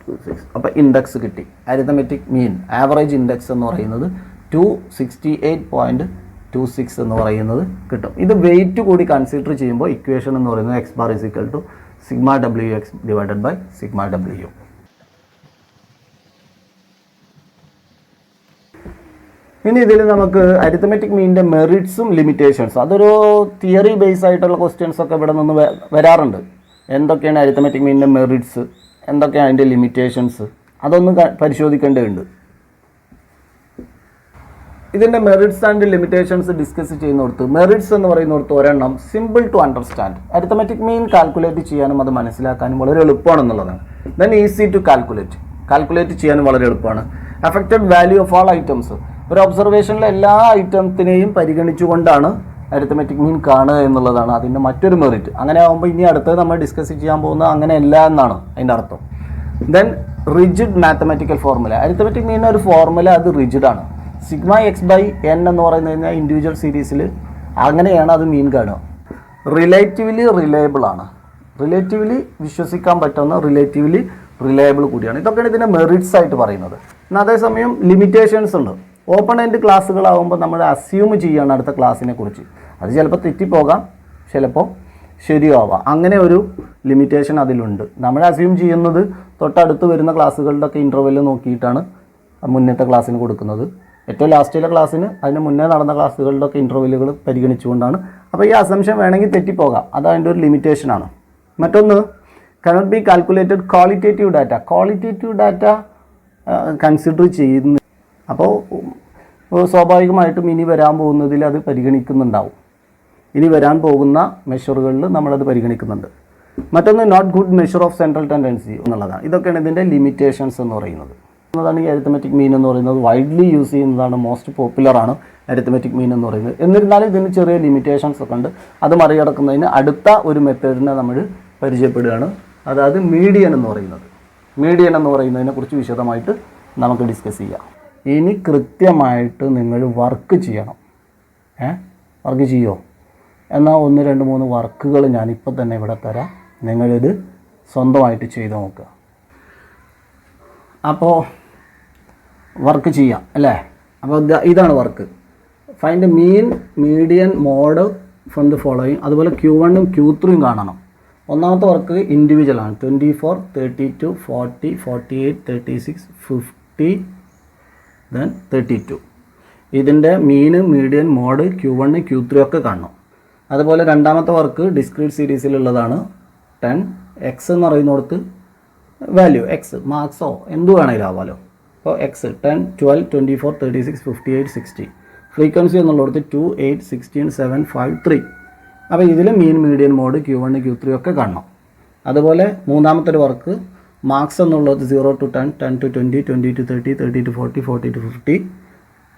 A: 26. അപ്പോൾ ഇൻഡെക്സ് കിട്ടി. അരിത്തമെറ്റിക് മീൻ ആവറേജ് ഇൻഡെക്സ് എന്ന് പറയുന്നത് 268.26 എന്ന് പറയുന്നത് കിട്ടും. ഇത് വെയിറ്റ് കൂടി കൺസിഡർ ചെയ്യുമ്പോൾ ഇക്വേഷൻ എന്ന് പറയുന്നത് X bar = sigma W X divided by sigma W. ഇനി ഇതിൽ നമുക്ക് അരിത്തമെറ്റിക് മീനിൻ്റെ മെറിറ്റ്സും ലിമിറ്റേഷൻസും, അതൊരു തിയറി ബേസ് ആയിട്ടുള്ള ക്വസ്റ്റ്യൻസ് ഒക്കെ ഇവിടെ നിന്ന് വരാറുണ്ട്. എന്തൊക്കെയാണ് അരിത്തമെറ്റിക് മീനിൻ്റെ മെറിറ്റ്സ്, എന്തൊക്കെയാണ് അതിൻ്റെ ലിമിറ്റേഷൻസ്, അതൊന്ന് പരിശോധിക്കേണ്ടതുണ്ട്. ഇതിൻ്റെ മെറിറ്റ്സ് ആൻഡ് ലിമിറ്റേഷൻസ് ഡിസ്കസ് ചെയ്യുന്നിടത്ത് മെറിറ്റ്സ് എന്ന് പറയുന്നിടത്ത് ഒരെണ്ണം simple to understand, arithmetic mean calculate ചെയ്യാനും അത് മനസ്സിലാക്കാനും വളരെ എളുപ്പമാണെന്നുള്ളതാണ്. ദെൻ ഈസി ടു കാൽക്കുലേറ്റ് ചെയ്യാനും വളരെ എളുപ്പമാണ്. Affected value of all items, ഒരു ഒബ്സർവേഷനിലെ എല്ലാ ഐറ്റത്തിനെയും പരിഗണിച്ചുകൊണ്ടാണ് അരിത്തമെറ്റിക് മീൻ കാണുക എന്നുള്ളതാണ് അതിൻ്റെ മറ്റൊരു മെറിറ്റ്. അങ്ങനെ ആകുമ്പോൾ ഇനി അടുത്തത് നമ്മൾ ഡിസ്കസ് ചെയ്യാൻ പോകുന്നത് അങ്ങനെയല്ല എന്നാണ് അതിൻ്റെ അർത്ഥം. Then rigid mathematical formula, arithmetic മീനിൻ്റെ ഒരു ഫോർമുല അത് റിജിഡാണ്. സിഗ്മ എക്സ് ബൈ എൻ എന്ന് പറയുന്നത് കഴിഞ്ഞാൽ ഇൻഡിവിജ്വൽ സീരീസിൽ അങ്ങനെയാണ് അത് മീൻ കാണുക. റിലേറ്റീവ്ലി റിലയബിൾ ആണ്, റിലേറ്റീവ്ലി വിശ്വസിക്കാൻ പറ്റുന്ന, റിലേറ്റീവ്ലി റിലയബിൾ കൂടിയാണ്. ഇതൊക്കെയാണ് ഇതിൻ്റെ മെറിറ്റ്സ് ആയിട്ട് പറയുന്നത്. എന്നാൽ അതേസമയം ലിമിറ്റേഷൻസ് ഉണ്ട്. ഓപ്പൺ എൻഡ് ക്ലാസ്സുകളാകുമ്പോൾ നമ്മൾ അസ്യൂം ചെയ്യുകയാണ് അടുത്ത ക്ലാസ്സിനെ കുറിച്ച്. അത് ചിലപ്പോൾ തെറ്റിപ്പോകാം, ചിലപ്പോൾ ശരിയാവാം. അങ്ങനെ ഒരു ലിമിറ്റേഷൻ അതിലുണ്ട്. നമ്മൾ അസ്യൂം ചെയ്യുന്നത് തൊട്ടടുത്ത് വരുന്ന ക്ലാസ്സുകളുടെയൊക്കെ ഇൻ്റർവെല്ല് നോക്കിയിട്ടാണ് മുന്നത്തെ ക്ലാസ്സിന് കൊടുക്കുന്നത്. ഏറ്റവും ലാസ്റ്റിലെ ക്ലാസ്സിന് അതിന് മുന്നേ നടന്ന ക്ലാസ്സുകളുടെയൊക്കെ ഇൻ്റർവെല്ലുകൾ പരിഗണിച്ചുകൊണ്ടാണ്
B: അപ്പോൾ ഈ അസംഷൻ വേണമെങ്കിൽ തെറ്റിപ്പോകാം, അത് അതിൻ്റെ ഒരു ലിമിറ്റേഷനാണ്. മറ്റൊന്ന് cannot be calculated qualitative data. Qualitative data consider ചെയ്യുന്നു. അപ്പോൾ സ്വാഭാവികമായിട്ടും ഇനി വരാൻ പോകുന്നതിൽ അത് പരിഗണിക്കുന്നുണ്ടാവും. ഇനി വരാൻ പോകുന്ന മെഷറുകളിൽ നമ്മളത് പരിഗണിക്കുന്നുണ്ട്. മറ്റൊന്ന് not good measure of central tendency എന്നുള്ളതാണ്. ഇതൊക്കെയാണ് ഇതിൻ്റെ ലിമിറ്റേഷൻസ് എന്ന് പറയുന്നത്. എന്നതാണ് ഈ അരിത്തമെറ്റിക് മീൻ എന്ന് പറയുന്നത്. വൈഡ്ലി യൂസ് ചെയ്യുന്നതാണ്, മോസ്റ്റ് പോപ്പുലറാണ് അരിത്തമെറ്റിക് മീൻ എന്ന് പറയുന്നത്. എന്നിരുന്നാലും ഇതിന് ചെറിയ ലിമിറ്റേഷൻസ് ഒക്കെ ഉണ്ട്. അത് മറികടക്കുന്നതിന് അടുത്ത ഒരു മെത്തേഡിനെ നമ്മൾ പരിചയപ്പെടുകയാണ്, അതായത് മീഡിയൻ എന്ന് പറയുന്നത്. മീഡിയൻ എന്ന് പറയുന്നതിനെ കുറിച്ച് വിശദമായിട്ട് നമുക്ക് ഡിസ്കസ് ചെയ്യാം. ഇനി കൃത്യമായിട്ട് നിങ്ങൾ വർക്ക് ചെയ്യണം. വർക്ക് ചെയ്യുമോ? എന്നാൽ 1, 2, 3 വർക്കുകൾ ഞാനിപ്പോൾ തന്നെ ഇവിടെ തരാം. നിങ്ങളിത് സ്വന്തമായിട്ട് ചെയ്ത് നോക്കുക. അപ്പോൾ വർക്ക് ചെയ്യാം അല്ലേ? അപ്പോൾ ഇതാണ് work. Find mean, median, mode from the following. അതുപോലെ Q1ഉം Q3ഉം കാണണം. ഒന്നാമത്തെ വർക്ക് ഇൻഡിവിജ്വലാണ്. 24, 32, 40, 48, 36, 50, then 32. ഇതിൻ്റെ മീൻ, മീഡിയൻ, മോഡ്, Q1, Q3 ഒക്കെ കാണണം. അതുപോലെ രണ്ടാമത്തെ വർക്ക് ഡിസ്ക്രീറ്റ് സീരീസിലുള്ളതാണ്. 10 എക്സ് എന്ന് പറയുന്നിടത്ത് വാല്യൂ എക്സ് മാർക്സോ എന്ത് വേണമെങ്കിലും ആവാമല്ലോ. അപ്പോൾ എക്സ് 10, 12, 24, 36, 58, 60. ഫ്രീക്വൻസി എന്നുള്ളിടത്ത് 2, 8, 16, 7, 5, 3. അപ്പോൾ ഇതിൽ മീൻ, മീഡിയൻ, മോഡ്, Q1, Q3 ഒക്കെ കാണണം. അതുപോലെ മൂന്നാമത്തെ ഒരു വർക്ക് മാർക്സ് എന്നുള്ളത് 0 to 10, 10 to 20, 20 to 30, 30 to 40, 40 to 50.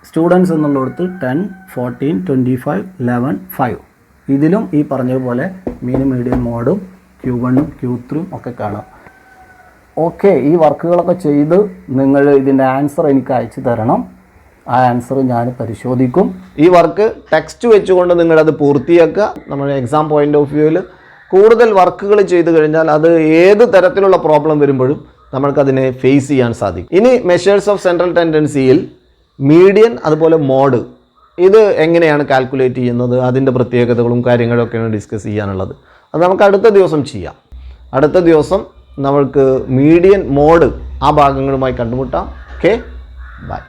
B: Students എന്നുള്ളിടത്ത് 10, 14, 25, 11, 5. ഇതിലും ഈ പറഞ്ഞതുപോലെ മീൻ, മീഡിയൻ, മോഡും Q1ഉം Q3ഉം ഒക്കെ കാണാം. ഓക്കെ, ഈ വർക്കുകളൊക്കെ ചെയ്ത് നിങ്ങൾ ഇതിൻ്റെ ആൻസർ എനിക്ക് അയച്ചു തരണം. ആ ആൻസർ ഞാൻ പരിശോധിക്കും.
A: ഈ വർക്ക് ടെക്സ്റ്റ് വെച്ചുകൊണ്ട് നിങ്ങളത് പൂർത്തിയാക്കുക. നമ്മുടെ എക്സാം പോയിന്റ് ഓഫ് വ്യൂവിൽ കൂടുതൽ വർക്കുകൾ ചെയ്തു കഴിഞ്ഞാൽ അത് ഏത് തരത്തിലുള്ള പ്രോബ്ലം വരുമ്പോഴും നമ്മൾക്കതിനെ ഫേസ് ചെയ്യാൻ സാധിക്കും. ഇനി മെഷേഴ്സ് ഓഫ് സെൻട്രൽ ടെൻഡൻസിയിൽ മീഡിയൻ അതുപോലെ മോഡ് ഇത് എങ്ങനെയാണ് കാൽക്കുലേറ്റ് ചെയ്യുന്നത്, അതിൻ്റെ പ്രത്യേകതകളും കാര്യങ്ങളൊക്കെയാണ് ഡിസ്കസ് ചെയ്യാനുള്ളത്. അത് നമുക്ക് അടുത്ത ദിവസം ചെയ്യാം. അടുത്ത ദിവസം നമ്മൾക്ക് മീഡിയൻ, മോഡ് ആ ഭാഗങ്ങളുമായി കണ്ടുമുട്ടാം. Okay, by.